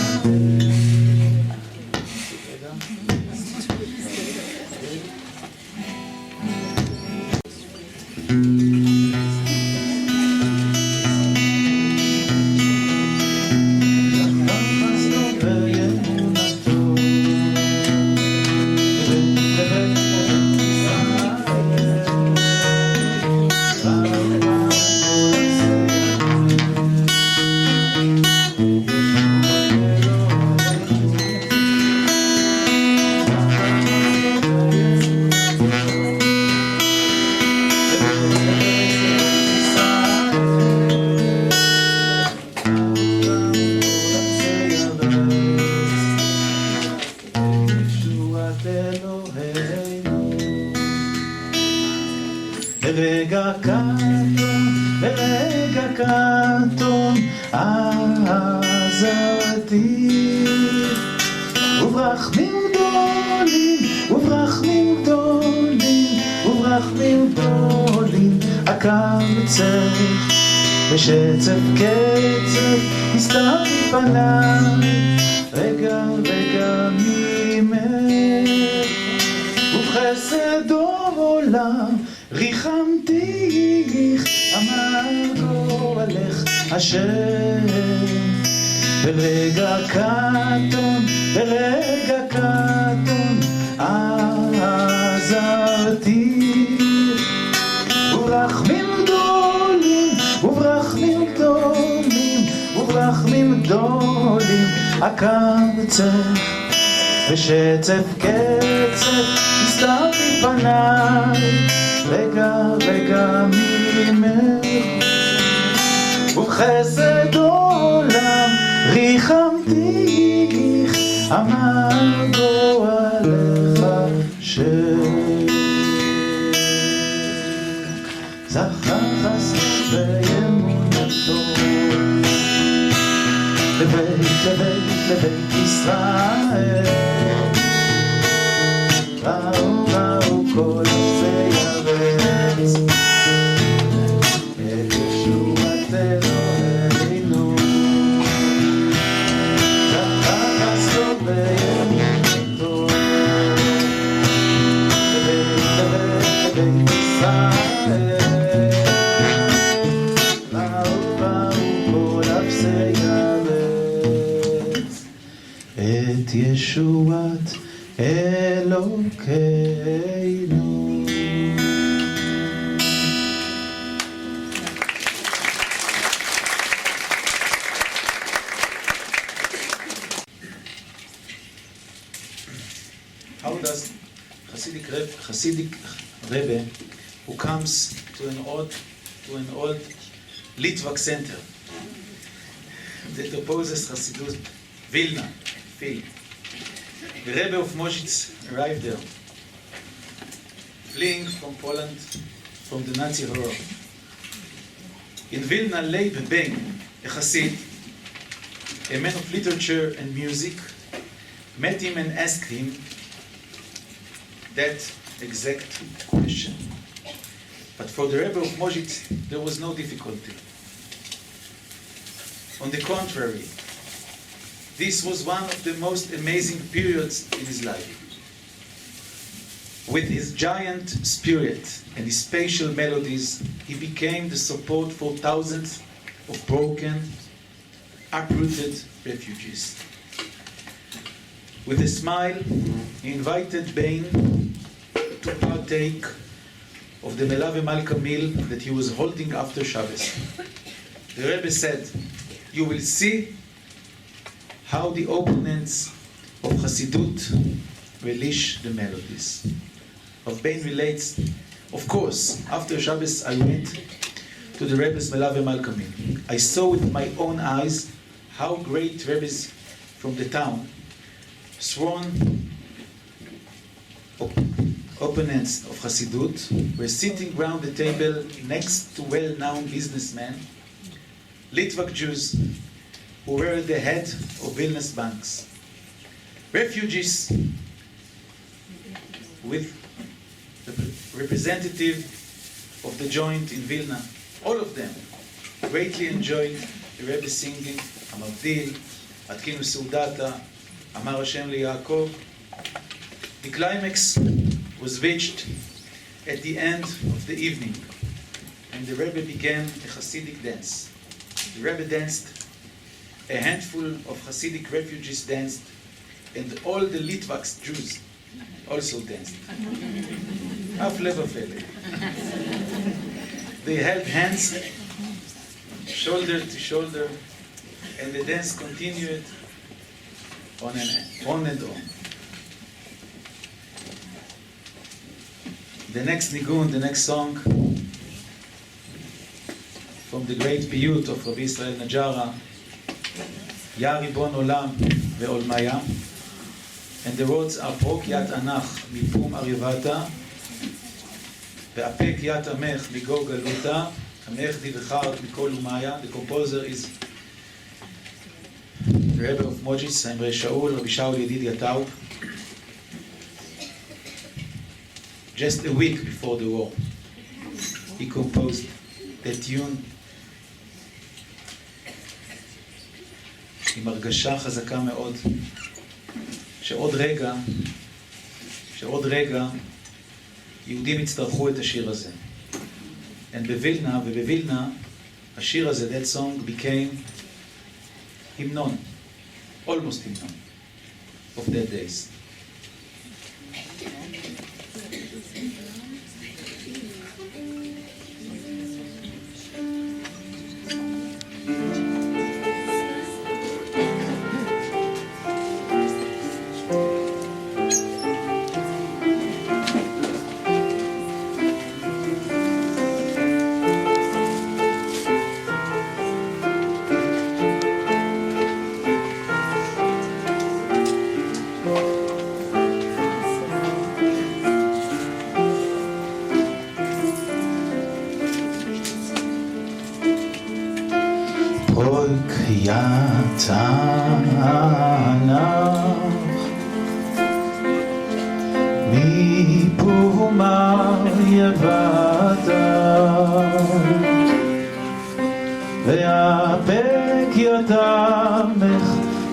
ברגע קטון עזרתי, וברחמים גדולים אקבצך, בשצף קצף הסתרתי פניי רגע ממך, ובחסד עולם ריחמתיך, אמר גואלך השם. ברגע קטון עזרתי, וברחמים גדולים אקבצך, בשצף קצף הסתרתי פניי רגע ממך, ובחסד עולם ריחמתיך, אמר גואלך השם. זכר חסדו ואמונתו לבית ישראל, ראו כל אפסי ארץ באו כל אפסי הארץ את ישועת אלוקינו. How does Hasidic Rebbe, who comes to an old Litvak center that opposes Hasidut, Vilna, the Rebbe of Moshitz arrived there, fleeing from Poland, from the Nazi horror. In Vilna, Leib Ben, a Hasid, a man of literature and music, met him and asked him that exact question. But for the Rebbe of Moshitz, there was no difficulty. On the contrary, this was one of the most amazing periods in his life. With his giant spirit and his spatial melodies, he became the support for thousands of broken, uprooted refugees. With a smile, he invited Bain to partake of the Melave Malka meal that he was holding after Shabbos. The Rebbe said, "You will see how the opponents of Hasidut relish the melodies." Rav Bain relates, "Of course, after Shabbos I went to the Rebbe's Melave Malka meal. I saw with my own eyes how great Rebbes from the town, sworn opponents of Hasidut, were sitting round the table next to well-known businessmen, Litvak Jews, who were at the head of Vilna's banks, refugees with the representative of the joint in Vilna. All of them greatly enjoyed the Rebbe singing, Amavdil, Atkinu Seudata, Amar Hashem LiYaakov. The climax was reached at the end of the evening, and the Rebbe began a Hasidic dance. The Rebbe danced, a handful of Hasidic refugees danced, and all the Litvaks Jews also danced. Afle vafele. They held hands, shoulder to shoulder, and the dance continued on and on. The next nigun, the next song, from the great piyut of Rabbi Israel Najara, Ya Ribon Olam ve'olmaya, and the words are Prok Yat Anach mipum arivata, ve'apek Yat Amech migo galuta, Amech divechar mikol umaya. The composer is the Rebbe of Moshitz, Imre Shaul, Rabbi Shaul Yedid Yataub. Just a week before the war, he composed the tune עם הרגשה חזקה מאוד שעוד רגע יהודים יצטרכו את השיר הזה. ובווילנה השיר הזה, that song, became hymnon, almost hymnon of that days.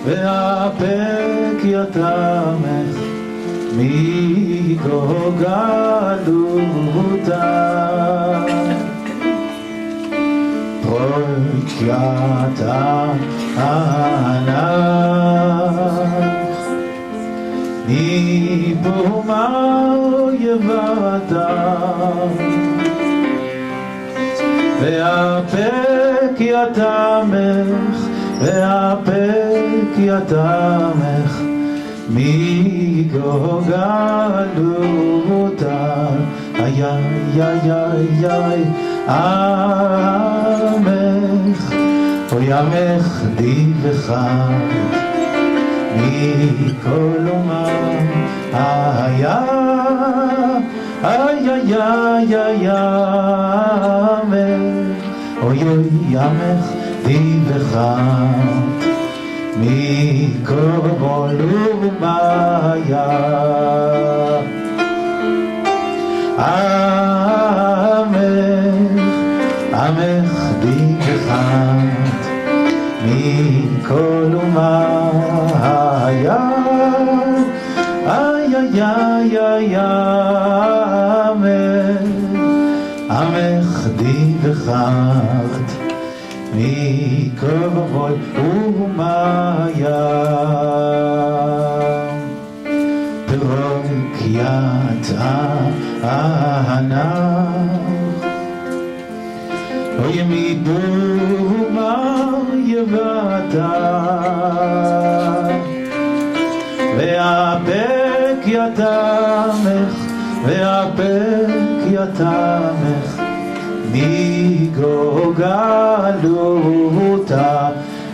ואפק יתמך מגו גלותה ניפומר יבדם ואפק יתמך ואפק יתמך מגוגלותה איי איי איי איי עמך אוי עמך דיבך מכל אומה איי איי איי איי עמך אוי אוי עמך דיבך מכל אומה עמך דיבך מכל אומה איי איי איי איי עמך דיבך מכל אומה פרוק יד הענך אוי מבומר יבדה ואפק יתמך ואפק יתמך מגוגלותה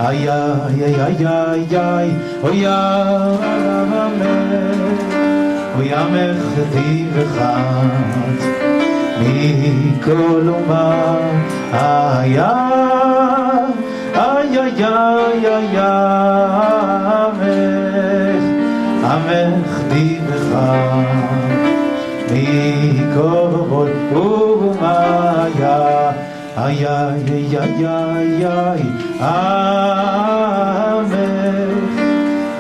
איי איי איי איי איי אוי עמך דיבך מכל אומה איי איי איי איי עמך דיבך מכל אומה איי איי איי איי עמך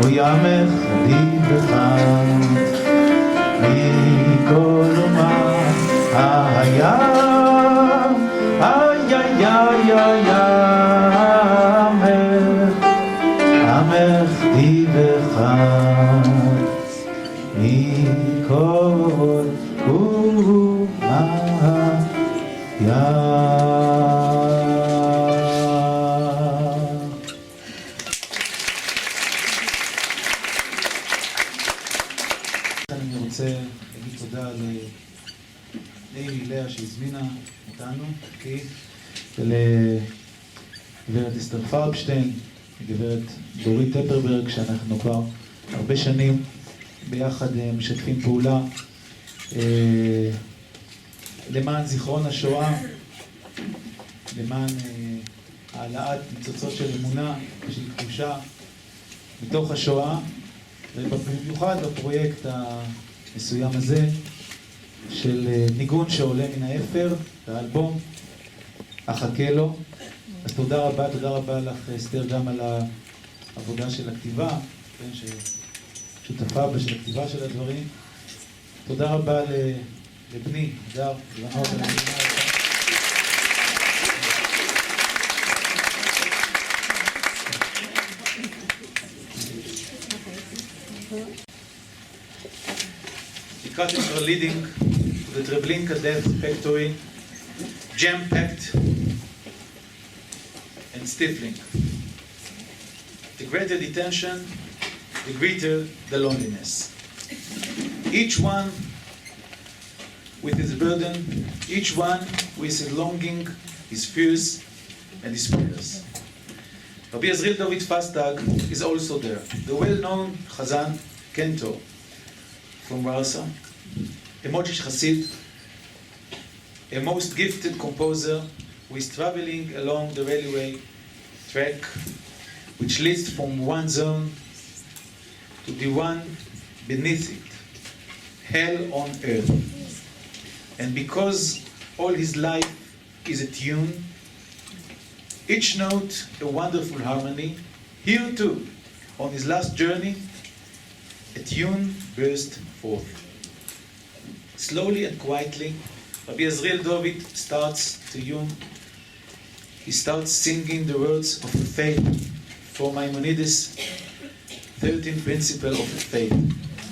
אוי עמך דיבך מכל אומה איי איי איי איי עמך דיבך מכל אומה אני רוצה להגיד תודה לאה שהזמינה אותנו, ולגברת אסתר פרבשטיין, לגברת דורית טפרברג, שאנחנו כבר הרבה שנים ביחד משתפים פעולה למען זיכרון השואה, למען העלאת ניצוצות של אמונה ושל קדושה מתוך השואה, ובמיוחד בפרויקט המסוים הזה של ניגון שעולה מן האפר, האלבום אחכה לו. אז תודה רבה לך אסתר גם על העבודה של הכתיבה, כן, ששותפה בשל הכתיבה של הדברים. תודה רבה לבני, דר, לבנות על המדינה. The curtains are leading to the Treblinka Death Factory, jam-packed and stifling. The greater detention, the greater the loneliness. Each one with his burden, each one with his longing, his fears, and his prayers. Rabbi Azriel David Fastag is also there, the well-known Chazan, Cantor, from Warsaw, a Modish Hasid, a most gifted composer who is traveling along the railway track which leads from one zone to the one beneath it, hell on earth. And because all his life is a tune, each note a wonderful harmony, here too, on his last journey, a tune burst forth. Slowly and quietly, Rabbi Azriel David starts to tune he starts singing the words of faith for Maimonides' 13 principles of faith.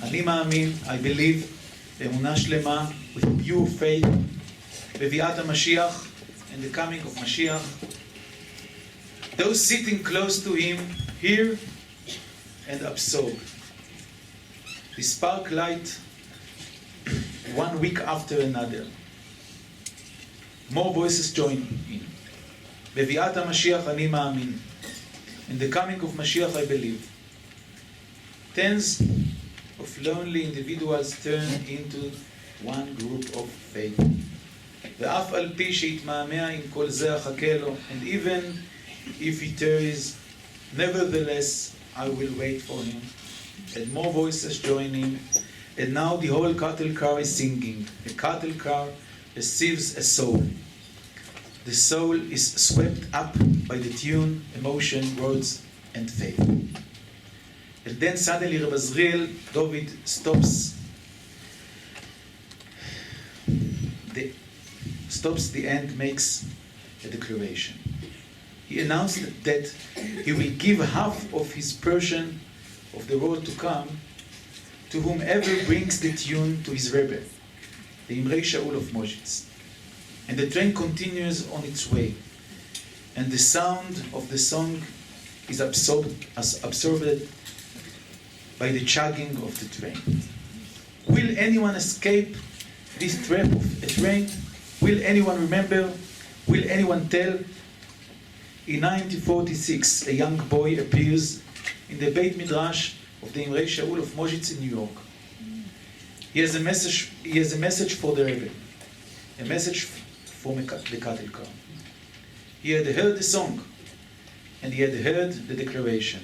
אני מאמין, I believe, באמונה שלמה, with pure faith, בביאת המשיח, and the coming of Mashiach. Those sitting close to him hear and absorb. The spark light one week after another. More voices join in. בביאת המשיח אני מאמין. In the coming of Mashiach I believe. Tens of lonely individuals turn into one group of faith. ואף על פי שיתמהמה עם כל זה אחכה לו, and even if he tarries, nevertheless I will wait for him. And more voices join in, and now the whole cattle car is singing. The cattle car receives a soul. The soul is swept up by the tune, emotion, words, and faith. And then suddenly Reb Azriel David stops the end, makes a declaration. He announced that he will give half of his portion of the world to come to whomever brings the tune to his Rebbe, the Imrei Shaul of Moshe. And the train continues on its way, and the sound of the song is absorbed by the chugging of the train. Will anyone escape this trap of a train? Will anyone remember? Will anyone tell? In 1946, a young boy appears in the Beit Midrash of the Imrei Shaul of Moshe in New York. He has a message for the Rebbe, a message from the cattle car. He had heard the song, and he had heard the declaration.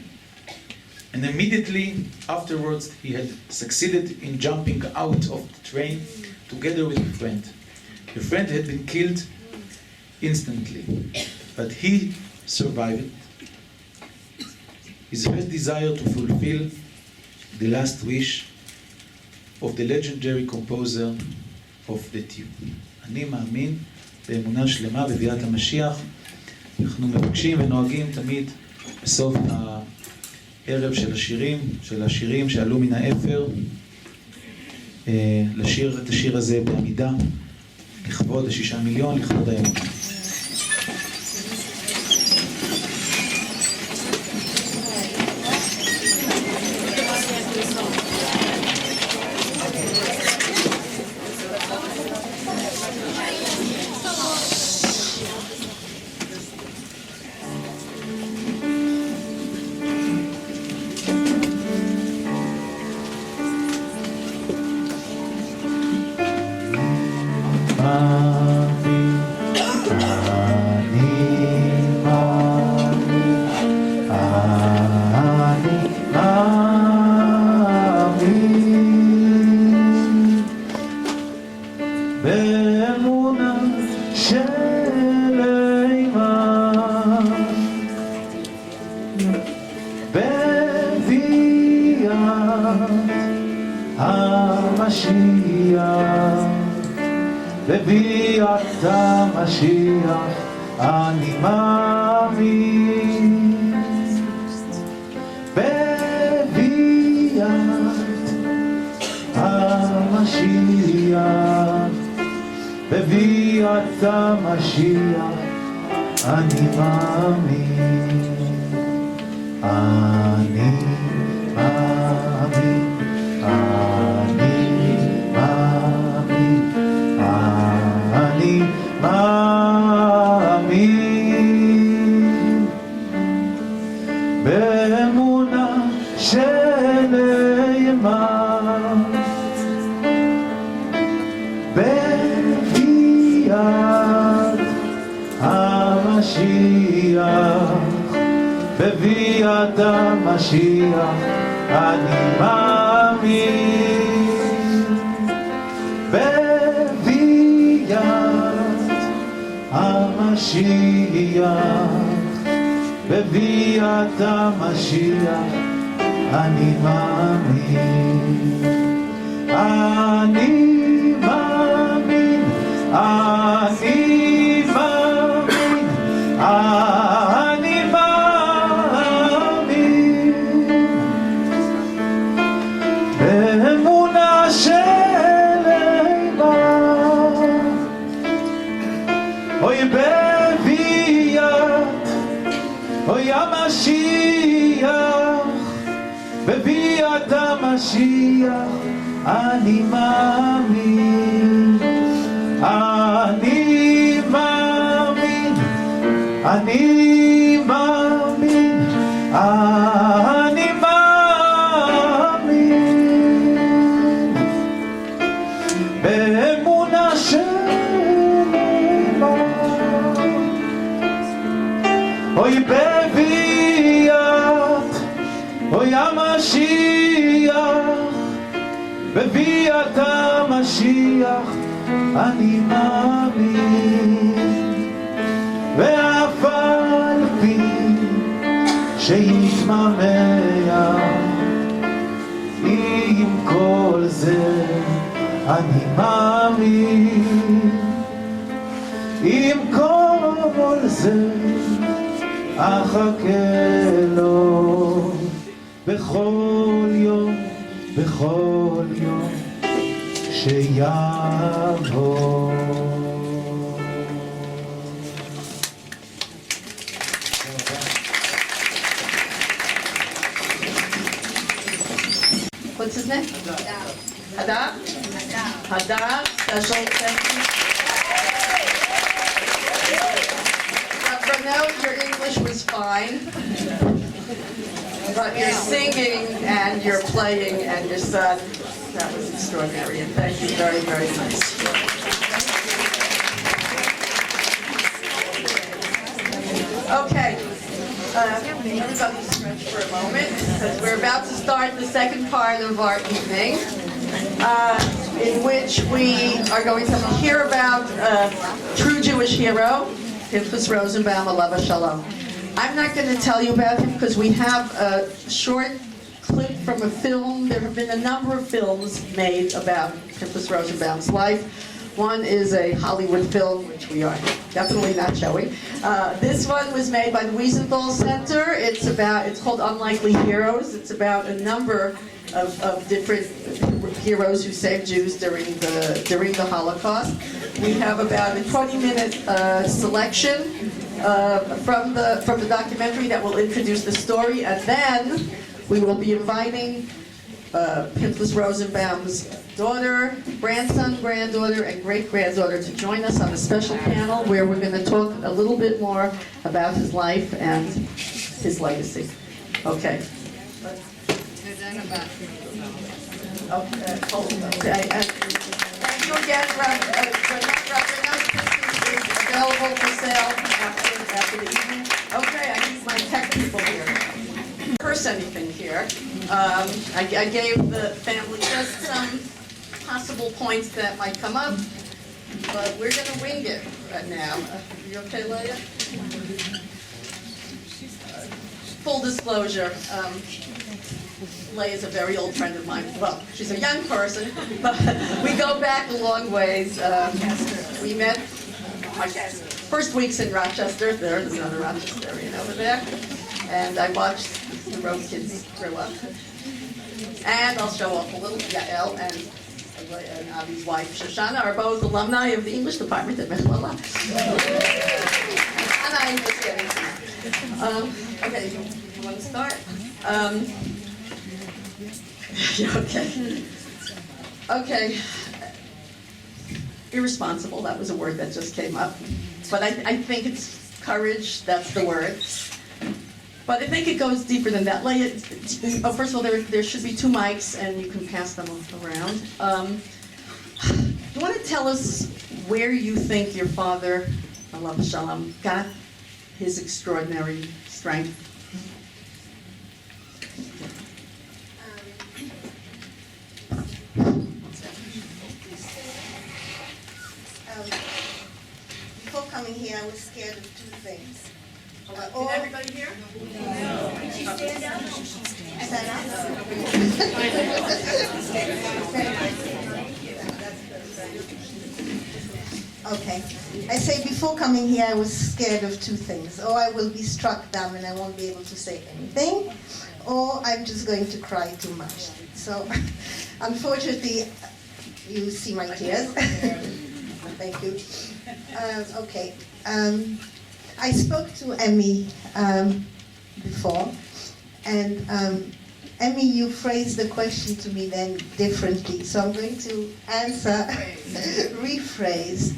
And immediately afterwards, he had succeeded in jumping out of the train together with a friend. The friend had been killed instantly, but he survived. His first desire to fulfill the last wish of the legendary composer of the tune. אני מאמין באמונה שלמה בביאת המשיח. אנחנו מבקשים ונוהגים תמיד בסוף הערב של השירים שעלו מן האפר, לשיר את השיר הזה בעמידה, לכבוד 6 מיליון, לכבוד האמונה. בביאת המשיח אני מאמין, בביאת המשיח, בביאת המשיח אני מאמין, אני מאמין, אני מאמין באמונה שלמה בביאת המשיח, בביאת המשיח אני מאמין, בביאת המשיח, בביאת המשיח אני מאמין, אני מאמין, אני מאמין, אוי בביאת, אוי המשיח, בביאת המשיח, אני מאמין, אני מאמין, אני מאמין, אני מאמין, באמונה שלמה. אוי בביאת, אוי המשיח, בביאת המשיח, אני מאמין, ואף על פי שיתממע, עם כל זה אני מאמין, עם כל זה אחכה לו בכל יום, בכל יום שיבוא. What's his name? Hadar. Hadar. Special thank you. From now, your English was fine, but your singing and your playing and your son, that was extraordinary, and thank you very, very much. Okay. Everybody stretch for a moment, because we're about to start the second part of our evening, in which we are going to hear about a true Jewish hero, Pinchas Rosenbaum, Alav Shalom. I'm not going to tell you about him because we have a short clip from a film. There have been a number of films made about Pinchas Rosenbaum's life. One is a Hollywood film, which we are definitely not showing. This one was made by the Wiesenthal Center. It's called Unlikely Heroes. It's about a number of different heroes who saved Jews during the Holocaust. We have about a 20-minute selection from the documentary that will introduce the story, and then we will be inviting Pinchas Rosenbaum's daughter, grandson, granddaughter, and great-granddaughter to join us on a special panel where we're going to talk a little bit more about his life and his legacy. Okay. Okay. And thank you again, Reverend. This is available for sale after the evening. Okay, I need my tech people here. Curse anything here. I gave the family just some possible points that might come up, but we're going to wing it right now. You okay, Leah? Full disclosure, Leah is a very old friend of mine. Well, she's a young person, but we go back a long ways. We met my first weeks in Rochester. There's another Rochesterian over there. And I watched the Road kids grow up. And I'll show off a little. Yael and Avi's wife, Shoshana, are both alumni of the English department at Mechillah. And I'm just getting to that. Okay, you want to start? Okay. Okay. Irresponsible, that was a word that just came up. But I think it's courage, that's the word. But I think it goes deeper than that. First of all, there should be two mics, and you can pass them around. You want to tell us where you think your father, Alav Shalom, got his extraordinary strength? Before coming here, I was scared of two things. Did everybody hear? No. Did she stand up? Stand up? Okay. I say before coming here, I was scared of two things. Or I will be struck down and I won't be able to say anything, or I'm just going to cry too much. So, unfortunately, you see my tears. Thank you. Okay. I spoke to Emmy before, and Emmy, you phrased the question to me then differently, so I'm going to answer, rephrase.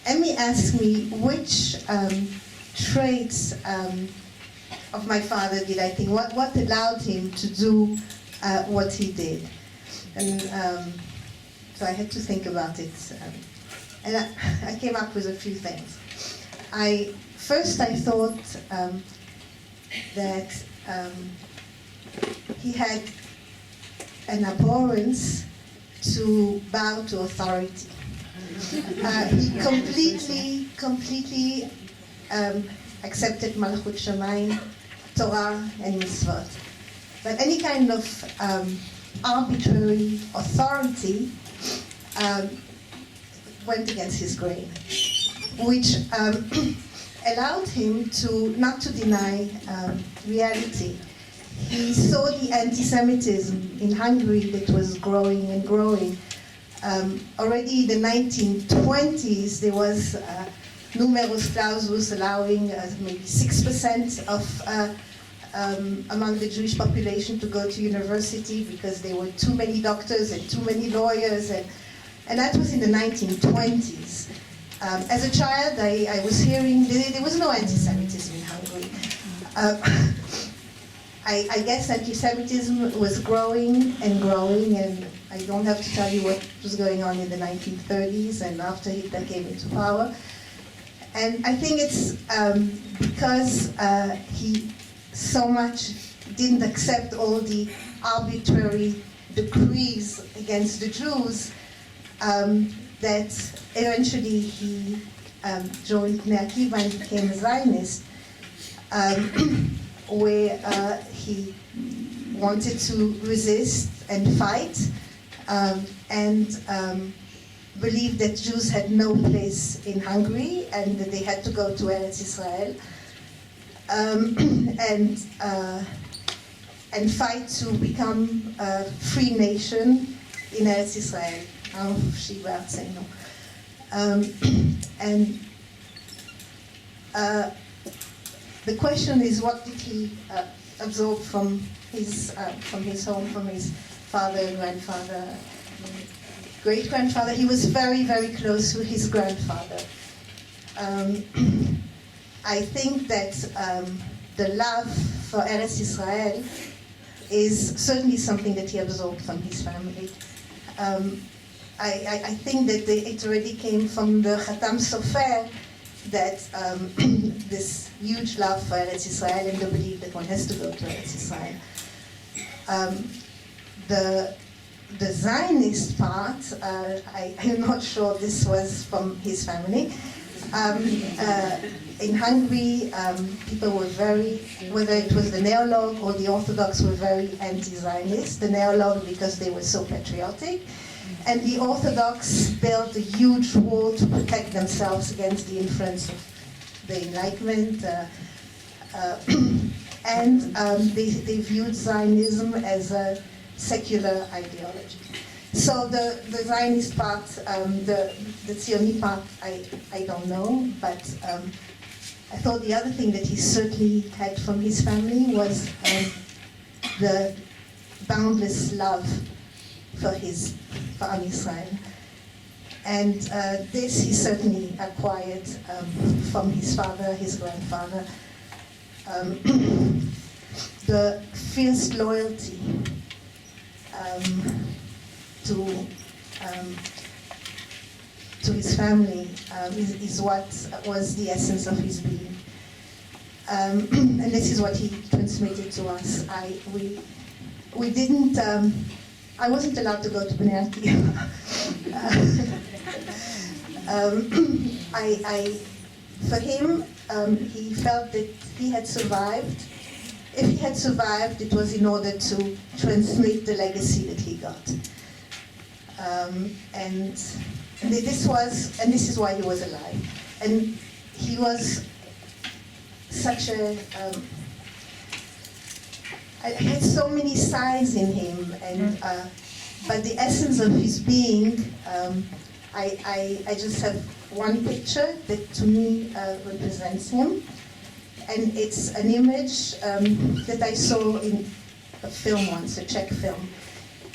Emmy asked me which traits of my father did I think, what allowed him to do what he did. And so I had to think about it. And I came up with a few things. First I thought that he had an abhorrence to bow to authority. He completely accepted Malchut Shamayim, Torah, and Mitzvot. But any kind of arbitrary authority went against his grain, which allowed him not to deny reality. He saw the anti-Semitism in Hungary that was growing and growing. Already in the 1920s, there was numerus clausus allowing maybe 6% of among the Jewish population to go to university because there were too many doctors and too many lawyers, and that was in the 1920s. As a child, I was hearing there was no anti-Semitism in Hungary. I guess anti-Semitism was growing, and I don't have to tell you what was going on in the 1930s and after Hitler came into power. And I think it's because he so much didn't accept all the arbitrary decrees against the Jews that eventually he joined Bnei Akiva and became a Zionist, where he wanted to resist and fight and believed that Jews had no place in Hungary and that they had to go to Eretz Israel and fight to become a free nation in Eretz Israel. And the question is, what did he absorb from his home, from his father and grandfather, great-grandfather? He was very, very close to his grandfather. I think that the love for Eretz Israel is certainly something that he absorbed from his family. I think that it already came from the Khatam Sofer, that this huge love for Eretz Israel and the belief that one has to go to Eretz Israel. The Zionist part, I'm not sure this was from his family. In Hungary, people were very, whether it was the Neolog or the Orthodox, were very anti-Zionist. The Neolog because they were so patriotic, and the Orthodox built a huge wall to protect themselves against the influence of the Enlightenment, and they viewed Zionism as a secular ideology. So the Zionist part, the Zioni part, I don't know, but I thought the other thing that he certainly had from his family was the boundless love for Am Yisrael. And this he certainly acquired from his father, his grandfather. The fierce loyalty to his family is what was the essence of his being. And this is what he transmitted to us. We didn't, I wasn't allowed to go to Bnei Akiva. For him, he felt that he had survived. If he had survived, it was in order to transmit the legacy that he got. And this is why he was alive. And he was such a, he had so many sides in him, and but the essence of his being I just have one picture that to me represents him. And it's an image that I saw in a film once, a Czech film.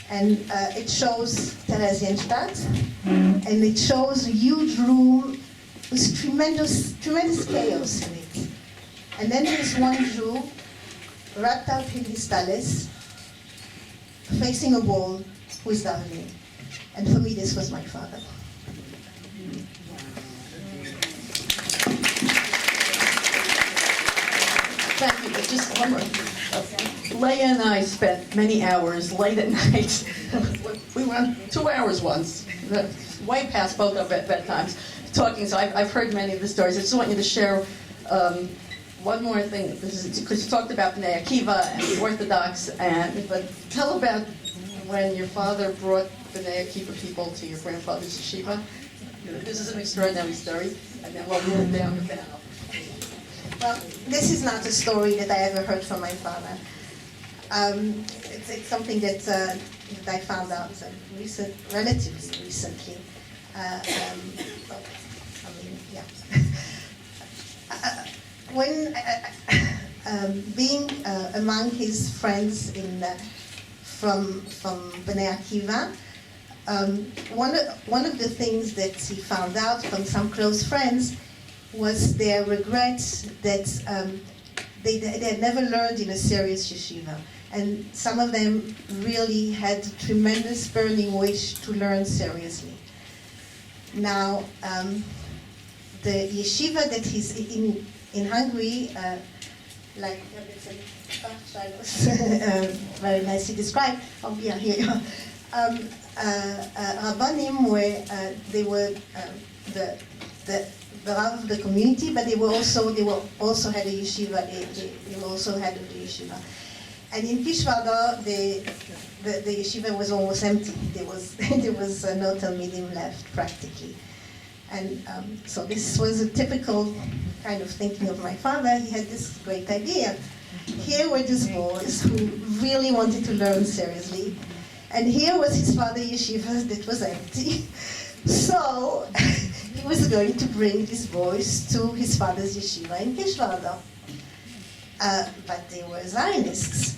And it shows Theresienstadt, and it shows a huge room with tremendous chaos in it. And then there's one Jew wrapped up in his tallis, facing a wall who is davening. And for me, this was my father. Thank you, but just one more. Leah and I spent many hours late at night. We went 2 hours once, way past both our bedtimes, talking. So I've heard many of the stories. I just want you to share one more thing, because you talked about Bnei Akiva and the Orthodox, but tell about when your father brought Bnei Akiva people to your grandfather's yeshiva. This is an extraordinary story, and then we'll move down the panel. Well, this is not a story that I ever heard from my father. It's something that I found out relatively recently. When being among his friends from Bnei Akiva, one of the things that he found out from some close friends was their regret that they had never learned in a serious yeshiva. And some of them really had a tremendous burning wish to learn seriously. Now, the yeshiva that he's in Hungary, like very nicely described, oh yeah, here you are. Rabbanim they were the Rav of the community, but they also had a yeshiva. They also had the yeshiva. And in Kishvarda, the yeshiva was almost empty. There was no Talmidim left practically. And so this was a typical kind of thinking of my father. He had this great idea. Here were these boys who really wanted to learn seriously, and here was his father's yeshiva that was empty. So he was going to bring these boys to his father's yeshiva in Kishvarda. But they were Zionists.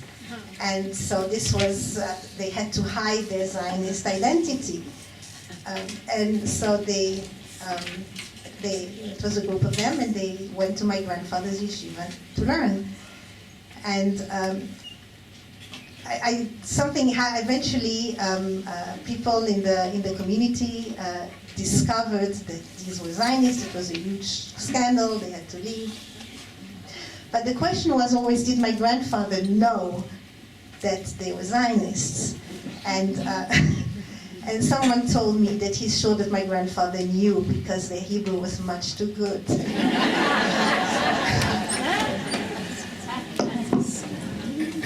And so this was, they had to hide their Zionist identity. And so it was a group of them, and they went to my grandfather's yeshiva to learn. And eventually people in the community discovered that these were Zionists. It was a huge scandal. They had to leave. But the question was always, did my grandfather know that they were Zionists? And and someone told me that he's sure that my grandfather knew because their Hebrew was much too good.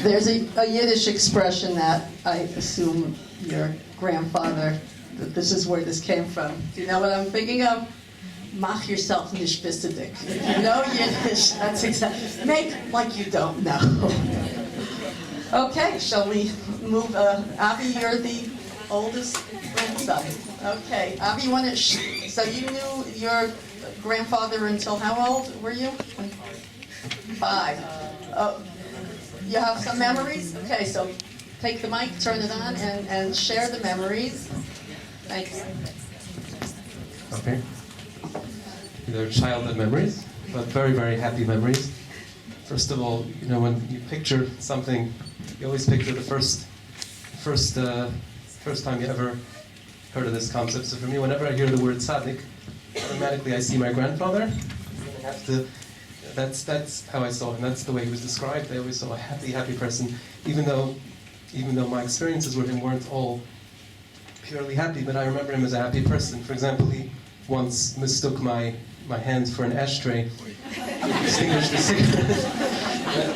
There's a Yiddish expression that I assume your grandfather, that this is where this came from. Do you know what I'm thinking of? Mach yourself nicht bistidik. If you know Yiddish, that's exactly. Make like you don't know. Okay, shall we move? Avi, you're the oldest grandson. Okay, Avi, you want to? So you knew your grandfather until how old were you? 5. You have some memories? Okay, so take the mic, turn it on, and share the memories. Thanks. Okay. They're childhood memories, but very, very happy memories. First of all, you know, when you picture something, you always picture the first time you ever heard of this concept. So for me, whenever I hear the word tzaddik, automatically I see my grandfather. That's how I saw him. That's the way he was described. I always saw a happy person, even though my experiences with him weren't all purely happy. But I remember him as a happy person. For example, he once mistook my hand for an ashtray to extinguish the cigarette.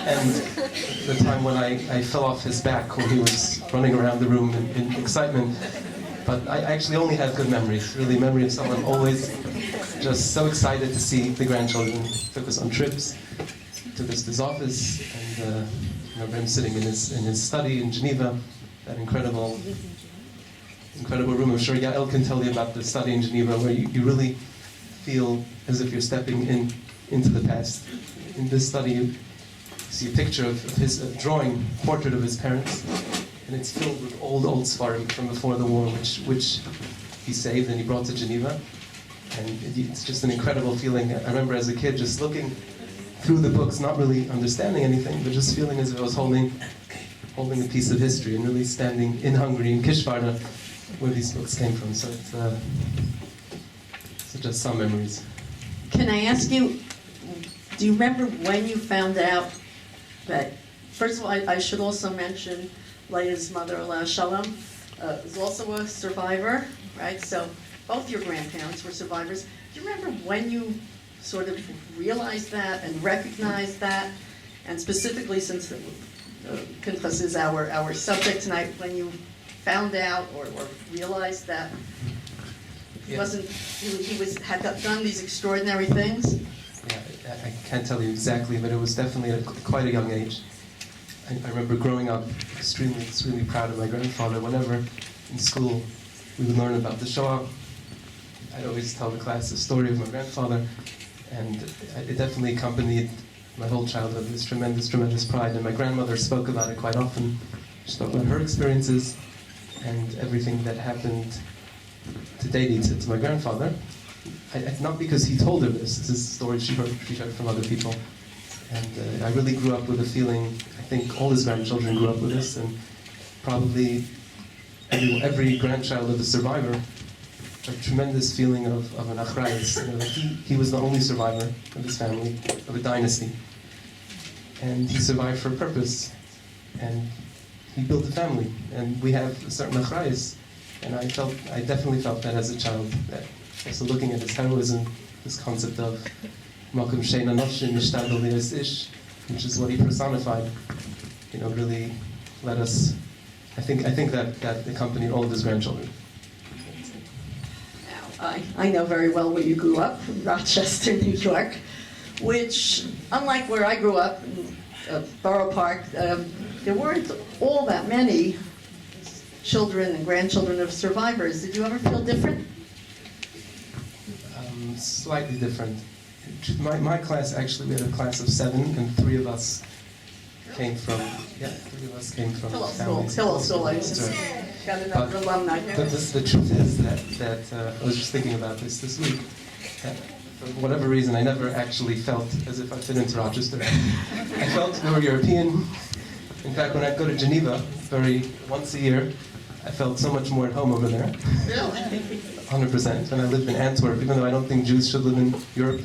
And the time when I fell off his back when he was running around the room in excitement. But I actually only have good memories, really memory of someone always just so excited to see the grandchildren. Took us on trips, took us to his office, and I remember him sitting in his study in Geneva, that incredible incredible room. I'm sure Yael can tell you about the study in Geneva, where you really feel as if you're stepping into the past. In this study, you see a picture of his drawing, portrait of his parents, and it's filled with old Sfarim from before the war, which he saved and he brought to Geneva. And it's just an incredible feeling. I remember as a kid just looking through the books, not really understanding anything, but just feeling as if I was holding a piece of history and really standing in Hungary, in Kisvárda, where these books came from. So it's just some memories. Can I ask you, do you remember when you found out that, first of all, I should also mention Leah's mother, Leah Shalom, was also a survivor, right? So both your grandparents were survivors. Do you remember when you sort of realized that and recognized that? And specifically, since Pinchas is our subject tonight, when you found out or realized that he had done these extraordinary things? Yeah, I can't tell you exactly, but it was definitely at quite a young age. I remember growing up extremely proud of my grandfather. Whenever in school we would learn about the Shoah, I'd always tell the class the story of my grandfather, and it definitely accompanied my whole childhood, this tremendous pride. And my grandmother spoke about it quite often. She spoke about her experiences and everything that happened to Dadi, to my grandfather. Not because he told her this is a story she heard from other people. And I really grew up with a feeling, I think all his grandchildren grew up with this, and probably every grandchild of a survivor, a tremendous feeling of an achrayus. You know, that he was the only survivor of his family, of a dynasty. And he survived for a purpose. And he built a family. And we have a certain achrayus. And I definitely felt that as a child. That also looking at his heroism, this concept of Makom Sheina Nafshin Mishtadol Lias Ish, which is what he personified, you know, really let us. I think that accompanied all of his grandchildren. I know very well where you grew up, in Rochester, New York, which, unlike where I grew up, in Borough Park, there weren't all that many children and grandchildren of survivors. Did you ever feel different? Slightly different. My class, actually, we had a class of 7, and 3 of us came from families. Hillel School, I just got another alumni. But the truth is that I was just thinking about this week. For whatever reason, I never actually felt as if I fit into Rochester. I felt we were European. In fact, when I'd go to Geneva, once a year, I felt so much more at home over there. Really? 100%. When I lived in Antwerp, even though I don't think Jews should live in Europe,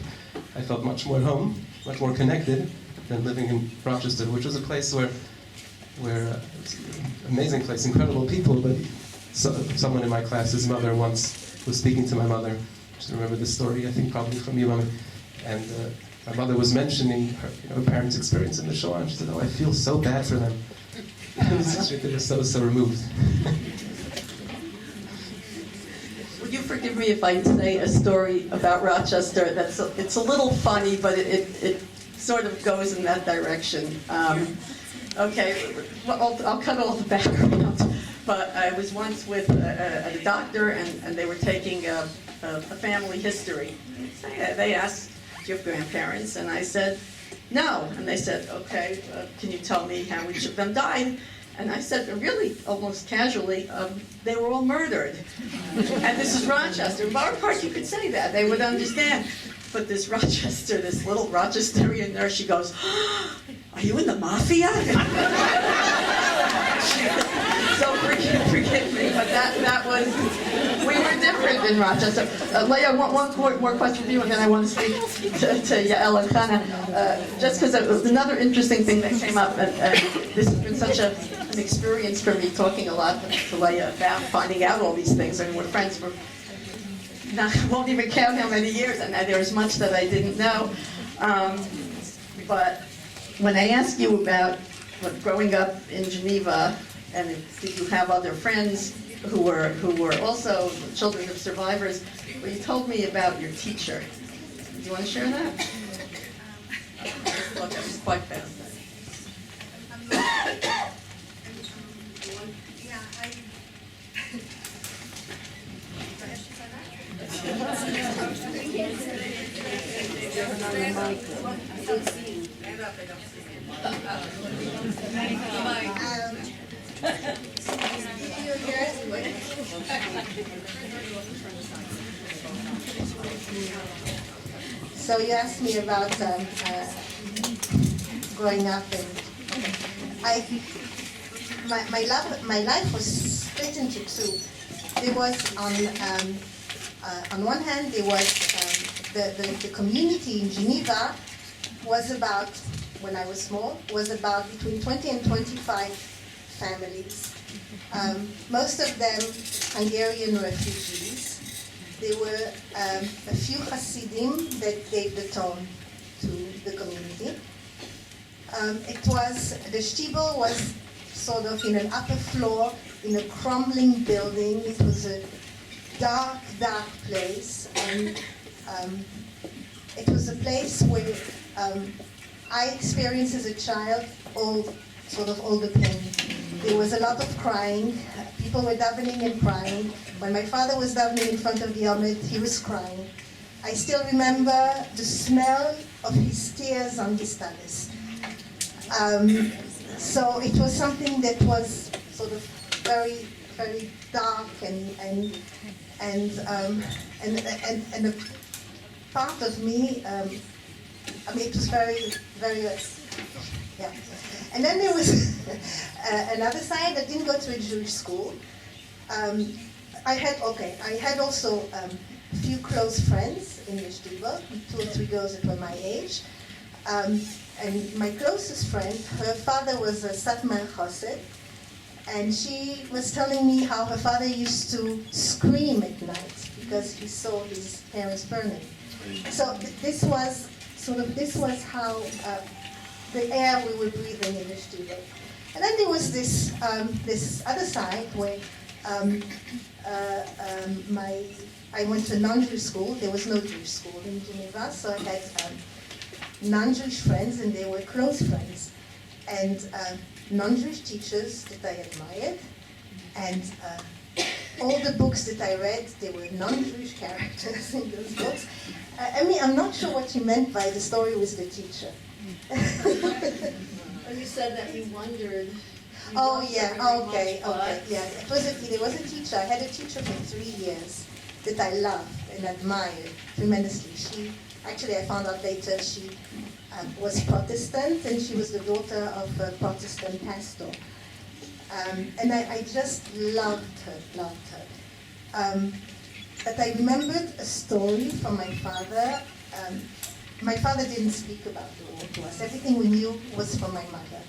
I felt much more at home, much more connected than living in Rochester, which was a place where it's an amazing place, incredible people, but someone in my class, his mother once was speaking to my mother. Just remember this story, I think probably from you, Mommy. And my mother was mentioning her parents' experience in the Shoah, and she said, "Oh, I feel so bad for them." They were so removed. Would you forgive me if I say a story about Rochester? It's a little funny, but it sort of goes in that direction. Okay, well, I'll cut all the background. But I was once with a doctor, and they were taking a family history. They asked, "Do you have grandparents?" And I said, "No." And they said, "Okay, can you tell me how each of them died?" And I said, really, almost casually, they were all murdered. And this is Rochester. In Borough Park, you could say that. They would understand. But this little Rochesterian nurse, she goes, "Are you in the mafia?" So forgive me, but that was, we were different in Rochester. Leah, one more question for you, and then I want to speak to Yael and Chana. Just because it was another interesting thing that came up, and this has been such an experience for me, talking a lot to Leah about finding out all these things. I mean, we're friends for, I won't even count how many years, and there's much that I didn't know. But when I asked you about growing up in Geneva, and did you have other friends who were also children of survivors, well, you told me about your teacher. Do you want to share that? Look, that was quite fast. So you asked me about growing up, and my life was split into two. There was on one hand there was the community in Geneva was about, when I was small, was about between 20 and 25 families. Most of them Hungarian refugees. There were a few Hasidim that gave the tone to the community. The shtibel was sort of in an upper floor in a crumbling building. It was a dark, dark place, and it was a place where I experienced as a child all the pain. There was a lot of crying. People were davening and crying. When my father was davening in front of the Yomid, he was crying. I still remember the smell of his tears on his talis. So it was something that was sort of very, very dark and a part of me. It was very, very, yeah. And then there was another side. I didn't go to a Jewish school. I had also a few close friends in Yeshiva, 2 or 3 girls that were my age. And my closest friend, her father was a Satmar Chassid, and she was telling me how her father used to scream at night because he saw his parents burning. So this was how the air we were breathing in Yeshiva. And then there was this other side where I went to a non-Jewish school. There was no Jewish school in Geneva, so I had non-Jewish friends, and they were close friends, and non-Jewish teachers that I admired, and all the books that I read, there were non-Jewish characters in those books. I'm not sure what you meant by the story with the teacher. You said that you wondered. Oh yeah, okay, yeah. There was a teacher. I had a teacher for 3 years that I loved and admired tremendously. Actually, I found out later she was Protestant, and she was the daughter of a Protestant pastor. And I just loved her. But I remembered a story from my father. My father didn't speak about the war to us. Everything we knew was from my mother.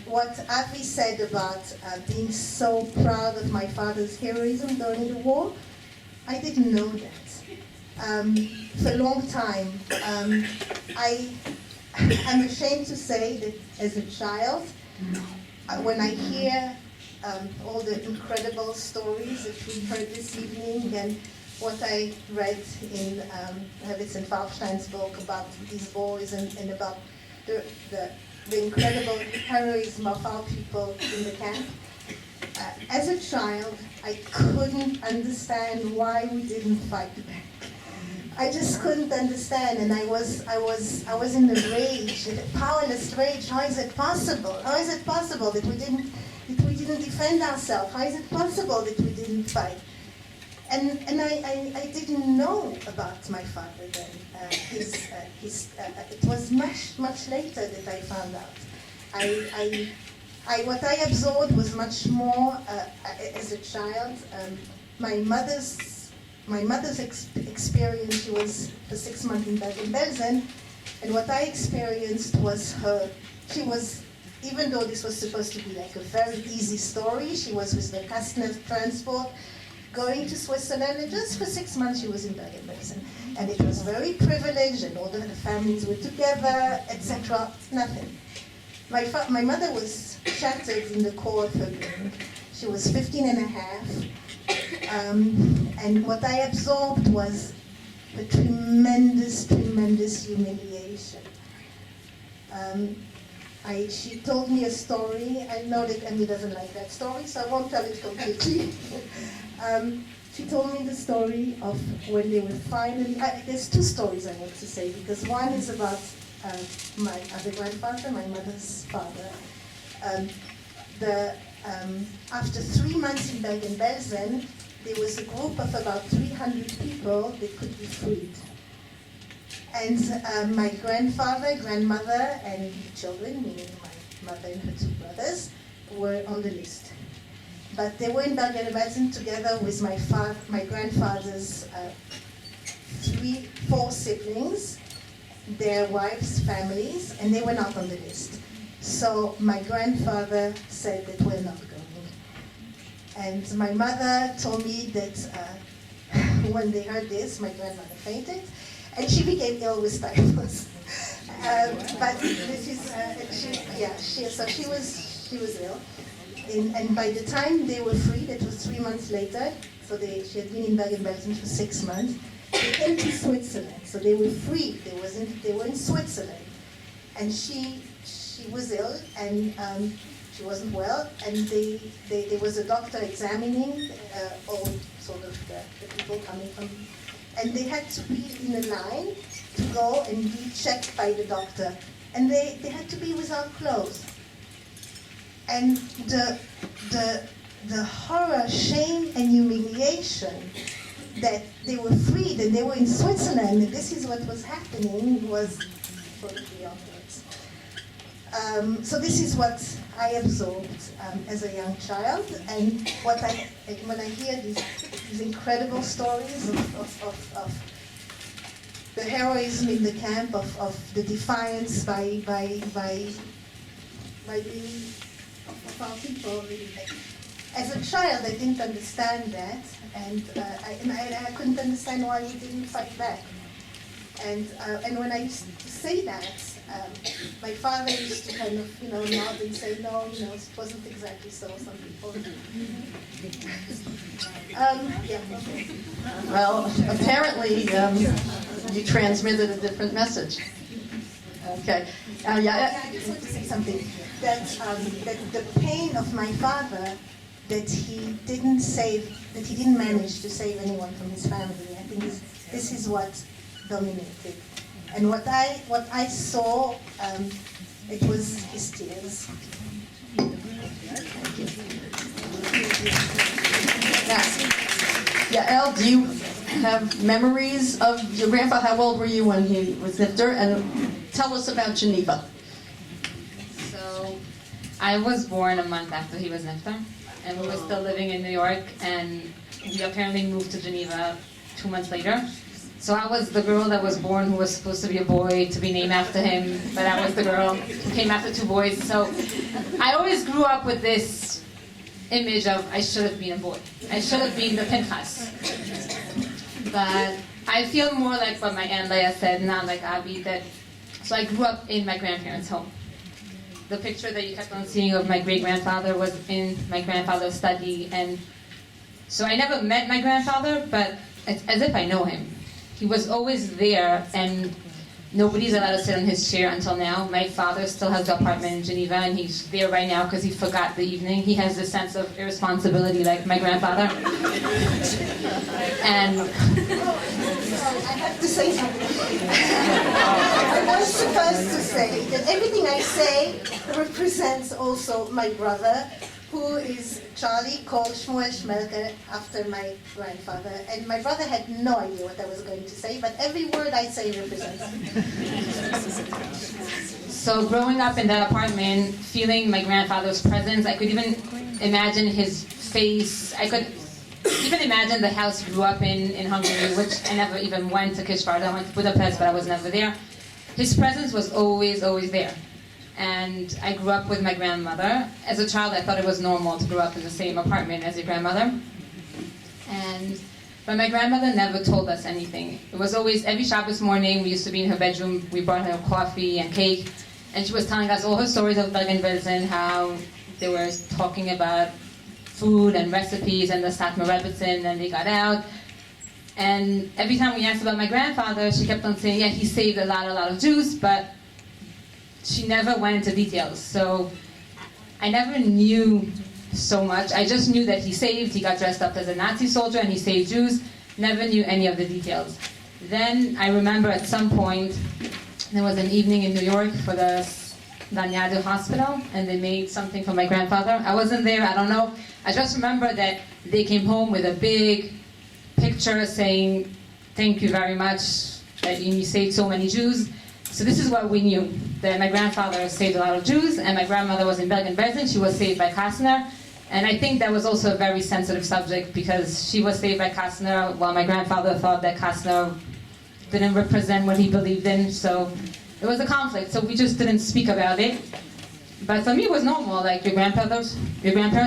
What Avi said about being so proud of my father's heroism during the war, I didn't know that. For a long time, I'm ashamed to say that as a child, when I hear all the incredible stories that we heard this evening and what I read in Hevitz and Falkstein's book about these boys and about the incredible heroism of our people in the camp, as a child, I couldn't understand why we didn't fight back. I just couldn't understand, and I was in a rage, a powerless rage. How is it possible? How is it possible that we didn't defend ourselves? How is it possible that we didn't fight? And I didn't know about my father then. It was much later that I found out. What I absorbed was much more as a child. My mother's experience, she was for 6 months in Bergen-Belsen, and what I experienced was she was, even though this was supposed to be like a very easy story, she was with the Kastner transport going to Switzerland, and just for 6 months she was in Bergen-Belsen. And it was very privileged, and all the families were together, etc. Nothing. My mother was shattered in the core of her being. She was 15 and a half. And what I absorbed was a tremendous humiliation. She told me a story. I know that Emily doesn't like that story, so I won't tell it completely. she told me the story of when they were finally, there's two stories I want to say, because one is about my other grandfather, my mother's father. After 3 months in Bergen-Belsen, there was a group of about 300 people that could be freed. And my grandfather, grandmother, and children, meaning my mother and her 2 brothers, were on the list. But they were in Bergen-Belsen together with my grandfather's 4 siblings, their wives, families, and they were not on the list. So my grandfather said that we're not going. And my mother told me that when they heard this, my grandmother fainted, and she became ill with typhus. But this is, so she was ill. And by the time they were free, that was 3 months later, so she had been in Bergen-Belsen for 6 months, they came to Switzerland. So they were free, they were in Switzerland. And she was ill, and she wasn't well, and there was a doctor examining all sort of the people coming from, and they had to be in a line to go and be checked by the doctor. And they had to be without clothes. And the horror, shame, and humiliation that they were freed and they were in Switzerland, and this is what was happening, was sort of beyond words. So this is what I absorbed as a young child, and when I hear these incredible stories of the heroism in the camp, of the defiance by our people. As a child, I didn't understand that, and I couldn't understand why we didn't fight back. And when I used to say that, my father used to kind of, nod and say, no, it wasn't exactly so. Some people. Well, apparently you transmitted a different message. Okay. I just want to say something. That the pain of my father, that he didn't manage to save anyone from his family. I think this is what dominated. And what I saw, it was his tears. El, do you have memories of your grandfather? How old were you when he was Nifter? And tell us about Geneva. So, I was born a month after he was Nifter, and we were still living in New York, and we apparently moved to Geneva 2 months later. So I was the girl that was born who was supposed to be a boy, to be named after him, but I was the girl who came after 2 boys. So I always grew up with this image of I should have been a boy. I should have been the Pinchas. But I feel more like what my Aunt Leah said, not like Abby, that so I grew up in my grandparents' home. The picture that you kept on seeing of my great-grandfather was in my grandfather's study, and so I never met my grandfather, but it's as if I know him. He was always there, and nobody's allowed to sit on his chair until now. My father still has the apartment in Geneva, and he's there right now because he forgot the evening. He has this sense of irresponsibility like my grandfather. And I have to say something. I was supposed to say that everything I say represents also my brother, who is Charlie, called Shmuel Schmelke after my grandfather. And my brother had no idea what I was going to say, but every word I say represents him. so growing up in that apartment, feeling my grandfather's presence, I could even imagine his face. I could even imagine the house he grew up in Hungary, which I never even went to Kisvárda. I went to Budapest, but I was never there. His presence was always, always there. And I grew up with my grandmother. As a child, I thought it was normal to grow up in the same apartment as your grandmother. But my grandmother never told us anything. It was always, every Shabbos morning, we used to be in her bedroom, we brought her coffee and cake, and she was telling us all her stories of Bergen-Belsen, how they were talking about food and recipes and the Satmar Rebbetzin, and they got out. And every time we asked about my grandfather, she kept on saying, yeah, he saved a lot of Jews, but she never went into details. So I never knew so much. I just knew that he got dressed up as a Nazi soldier and he saved Jews. Never knew any of the details. Then I remember at some point, there was an evening in New York for the Lanyadou Hospital, and they made something for my grandfather. I wasn't there, I don't know. I just remember that they came home with a big picture saying, "Thank you very much, that you saved so many Jews." So this is what we knew, that my grandfather saved a lot of Jews, and my grandmother was in Bergen-Belsen. She was saved by Kastner. And I think that was also a very sensitive subject because she was saved by Kastner while my grandfather thought that Kastner didn't represent what he believed in. So it was a conflict, so we just didn't speak about it. But for me it was normal, like your grandparents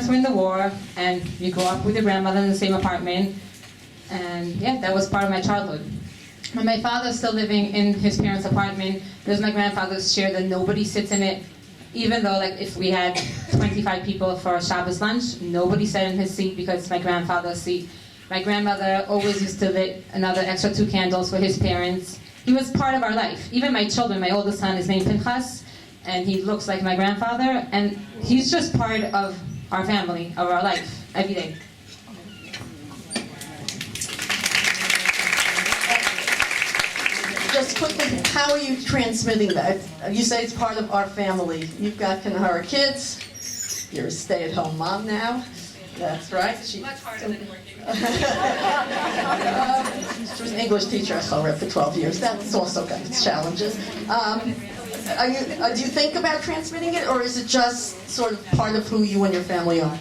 were in the war, and you grew up with your grandmother in the same apartment. And yeah, that was part of my childhood. When my father's still living in his parents' apartment, there's my grandfather's chair that nobody sits in it. Even though, like, if we had 25 people for a Shabbos lunch, nobody sat in his seat because it's my grandfather's seat. My grandmother always used to lit another extra 2 candles for his parents. He was part of our life. Even my children, my oldest son is named Pinchas, and he looks like my grandfather, and he's just part of our family, of our life, every day. Just quickly, how are you transmitting that? You say it's part of our family. You've got Kanahara kids. You're a stay-at-home mom now. That's right. Much harder than working. She was an English teacher at Choreb for 12 years. That's also got its challenges. Do you think about transmitting it, or is it just sort of part of who you and your family are?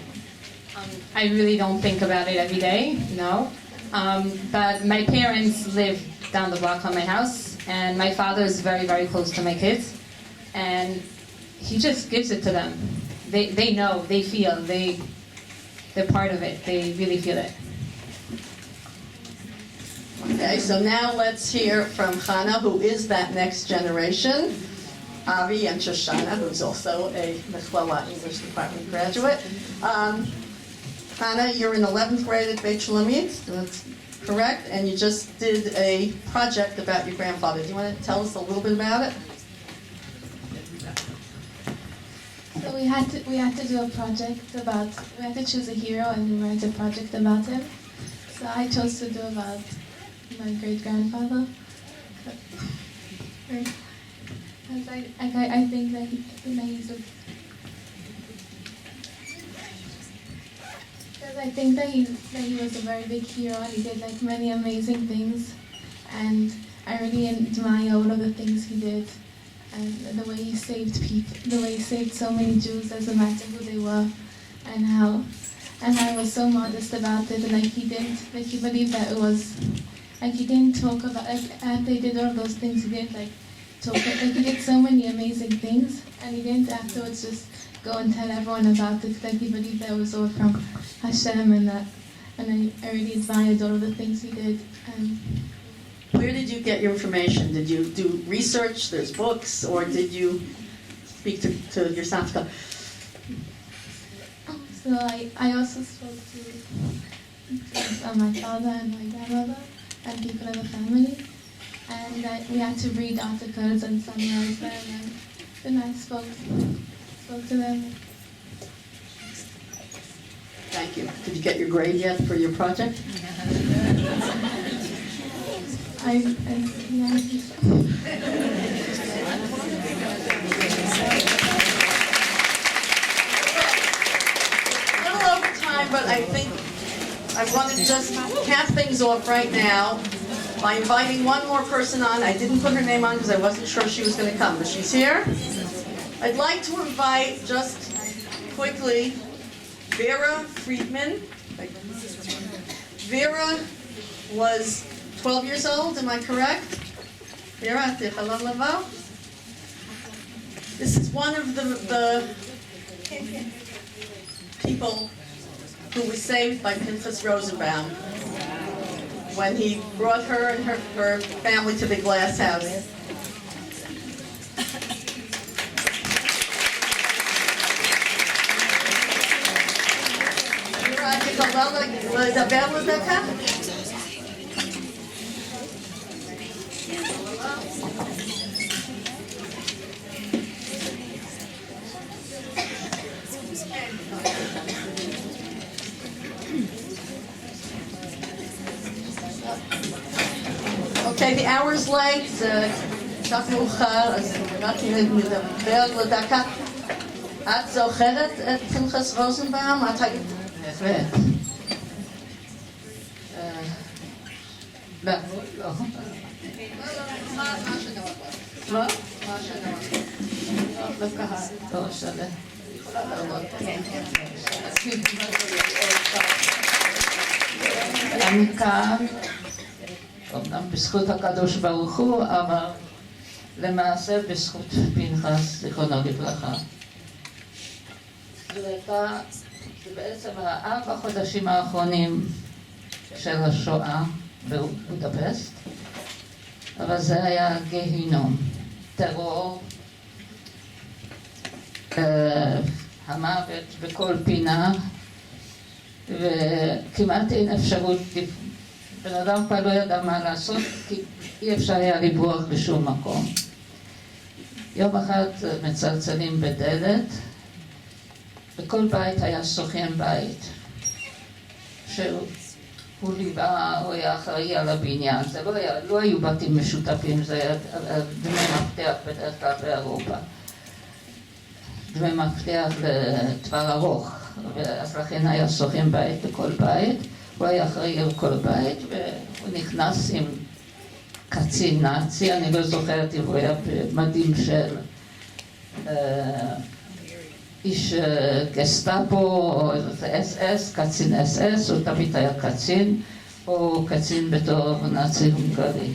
I really don't think about it every day, no. But my parents live down the block from my house, and my father is very, very close to my kids, and he just gives it to them. They know, they feel, they're part of it. They really feel it. Okay, so now let's hear from Chana, who is that next generation. Avi and Shoshana, who's also a Mechlala English Department graduate. Chana, you're in 11th grade at Beit Shulamit, that's correct? And you just did a project about your grandfather. Do you want to tell us a little bit about it? So we had to do a project about, we had to choose a hero and write a project about him. So I chose to do about my great-grandfather. Because I think that he's a... Because I think that he was a very big hero and he did like many amazing things. And I really admire all of the things he did. And the way he saved people, the way he saved so many Jews, doesn't matter who they were, and how I was so modest about it, and he believed that it was, he didn't talk about, after he did all those things, he didn't talk, he did so many amazing things, and he didn't afterwards just go and tell everyone about it, he believed that it was all from Hashem, and I really admired all of the things he did. Where did you get your information? Did you do research, there's books, or did you speak to your savta? So I also spoke to my father and my grandmother and people in the family, and we had to read articles and summarize them, and then I spoke to them. Thank you. Did you get your grade yet for your project? Yeah, I think so. A little over time, but I think I want to just cap things off right now by inviting one more person on. I didn't put her name on because I wasn't sure she was going to come, but she's here. I'd like to invite, just quickly, Vera Friedman. Vera was 12 years old, am I correct? Vera, this is one of the people who was saved by Pinchas Rosenbaum when he brought her and her family to the glass house. hours late, זה קצת מאוחר, אז רק נדבר לדקה. את זוכרת את פנחס רוזנבאום? את היית... בהחלט. לא, לא. מה שנוח לך? מה? מה שנוח לך? לקהל. לא משנה. אני כאן, אומנם בזכות הקדוש ברוך הוא, אבל למעשה בזכות פנחס, זיכרונו לברכה. זה בעצם 4 החודשים האחרונים של השואה בבודפשט, אבל זה היה גיהינום, טרור, המוות בכל פינה, וכמעט אין אפשרות, בן אדם כבר לא ידע מה לעשות, כי אי אפשר היה לברוח בשום מקום. יום אחד מצלצלים בדלת, בכל בית היה סוכן בית, שהוא ליווה, הוא היה אחראי על הבניין, זה לא היו בתים משותפים, זה היה דמי מפתח בדרך כלל באירופה. דמי מפתח לטווח ארוך, אז לכן היה סוכן בית בכל בית, הוא היה אחראי על כל בית, והוא נכנס עם קצין נאצי, אני לא זוכרת אם הוא היה במדים של איש גסטאפו או אס-אס, קצין אס-אס, הוא תמיד היה קצין, או קצין בתור נאצי הונגרי.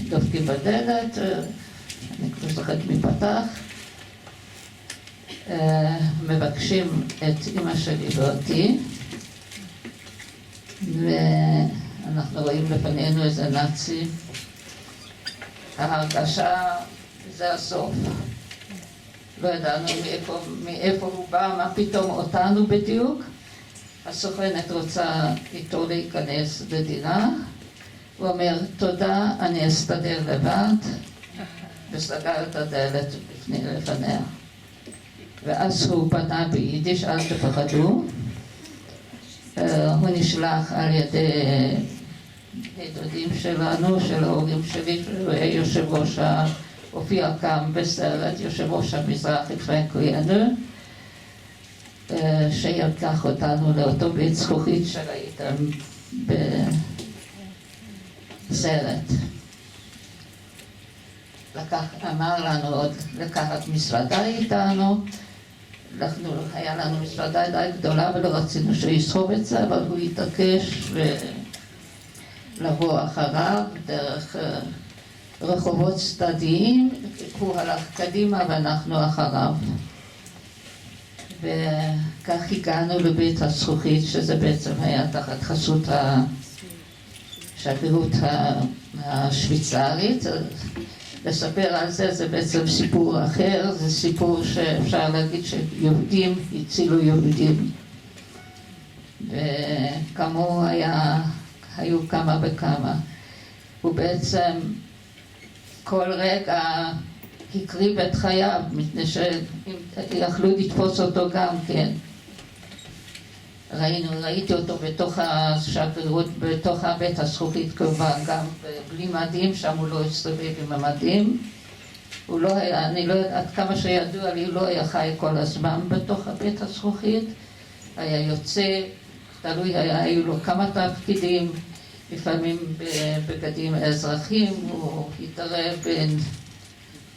דופקים בדלת, אני כבר זוכרת מי פתח, מבקשים את אמא שלי ואותי, ואנחנו רואים לפנינו איזה נאצי. ההרגשה זה הסוף. לא ידענו מאיפה הוא בא, מה פתאום אותנו בדיוק. הסוכנת רוצה איתו להיכנס לדירה. הוא אומר, תודה, אני אסתדר לבד, וסגר את הדלת לפניה. ואז הוא פנה ביידיש, אל תפחדו. הוא נשלח על ידי דודים שלנו, של ההורים שלי, שהוא היה יושב ראש, הופיע כאן בסרט, יושב ראש המזרחי פרנק ריאנר, שיקח אותנו לאותו בית זכוכית שראיתם בסרט. אמר לנו עוד לקחת מזוודה איתנו, היה לנו מזוודה די גדולה ולא רצינו שהוא יסחוב את זה, אבל הוא התעקש לבוא אחריו דרך רחובות צדדיים, הוא הלך קדימה ואנחנו אחריו. וכך הגענו לבית הזכוכית, שזה בעצם היה תחת חסות השגרירות השוויצרית. לספר על זה, זה בעצם סיפור אחר, זה סיפור שאפשר להגיד שיהודים הצילו יהודים. וכמו היו כמה וכמה. הוא בעצם כל רגע הקריב את חייו, מפני שיכלו לתפוס אותו גם כן. ראיתי אותו בתוך השגרירות, בתוך בית הזכוכית כמובן, גם בלי מדים, שם הוא לא הסתובב עם המדים. הוא לא היה, אני לא יודעת, עד כמה שידוע לי, הוא לא היה חי כל הזמן בתוך בית הזכוכית. היה יוצא, תלוי, היו לו כמה תפקידים, לפעמים בבגדים אזרחיים, הוא התערב בין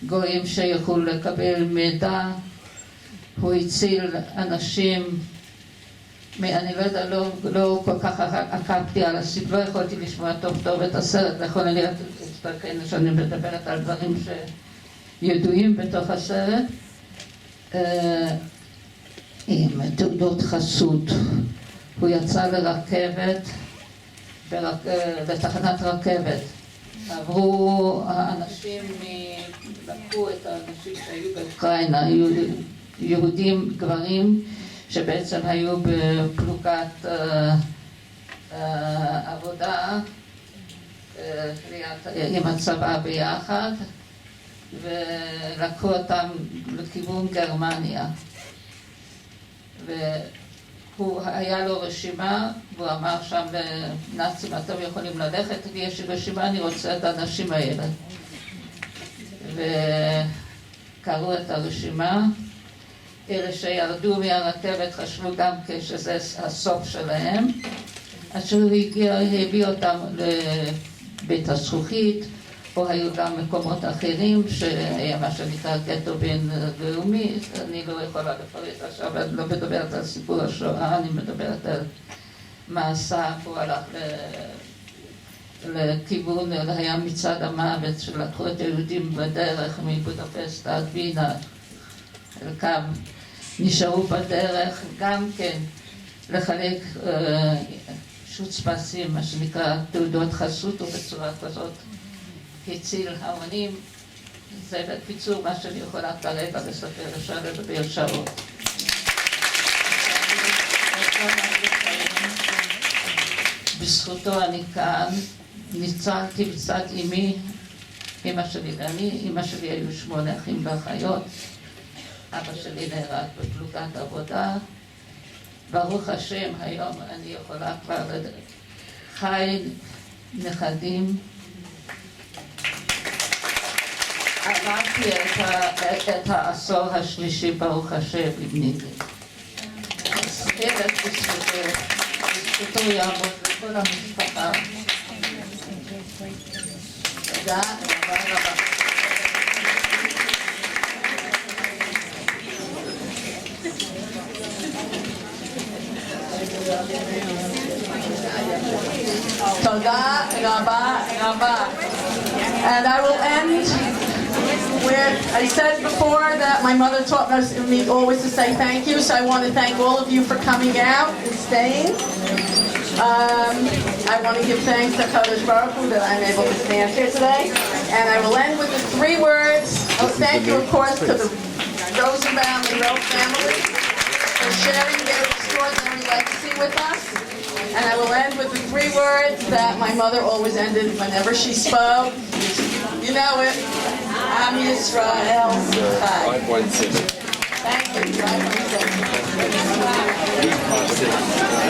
גויים שיכולו לקבל מידע, הוא הציל אנשים, אני לא יודע, לא כל כך עקבתי על הסיפור, לא יכולתי לשמוע טוב את הסרט, יכול להיות שאני מדברת על דברים שידועים בתוך הסרט, עם תעודות חסות. הוא יצא לרכבת, לתחנת רכבת. עברו האנשים, לקחו את האנשים שהיו באוקראינה, היו יהודים גברים, שבעצם היו בפלוגת עבודה עם הצבא ביחד, ולקחו אותם לכיוון גרמניה. הוא היה לו רשימה, והוא אמר שם לנאצים, אתם יכולים ללכת, יש לי רשימה, אני רוצה את האנשים האלה. וקראו את הרשימה, אלה שירדו מהרכבת חשבו גם שזה הסוף שלהם, עד שהוא הביא אותם לבית הזכוכית, פה היו גם מקומות אחרים שהיה מה שנקרא גטו בינלאומי, אני לא יכולה לפרט עכשיו, אני לא מדברת על סיפור השואה, אני מדברת על מעשה, הוא הלך לכיוון, היה מצעד המוות שלקחו את היהודים בדרך מבודפסט עד וינה, חלקם נשארו בדרך גם כן לחלק שוצפסים, מה שנקרא תעודות חסות, ובצורה כזאת הציל המונים. זה בקיצור מה שאני יכולה כרגע לספר, אפשר לדבר שעות. בזכותו אני כאן, ניצלתי בצד אמי, אמא שלי ואני, אמא שלי היו 8 אחים ואחיות, אבא שלי נהרג בפלוגת עבודה, ברוך השם היום אני יכולה כבר חי נכדים, עברתי את העשור השלישי ברוך השם לבני לי. אז אלף בזכותו יעמוד לכל המשפחה. תודה רבה רבה. Toda Rabba Rabba. And I will end where I said before that my mother taught me always to say thank you, so I want to thank all of you for coming out and staying. I want to give thanks to Kodesh Baruch Hu that I'm able to stand here today. And I will end with the 3 words. Thank you, of course, to the Rosenbaum and Rowe family for sharing their extraordinary legacy with us. And I will end with the 3 words that my mother always ended whenever she spoke. You know it. Am Yisrael Chai. 5.7. Thank you. 5.7.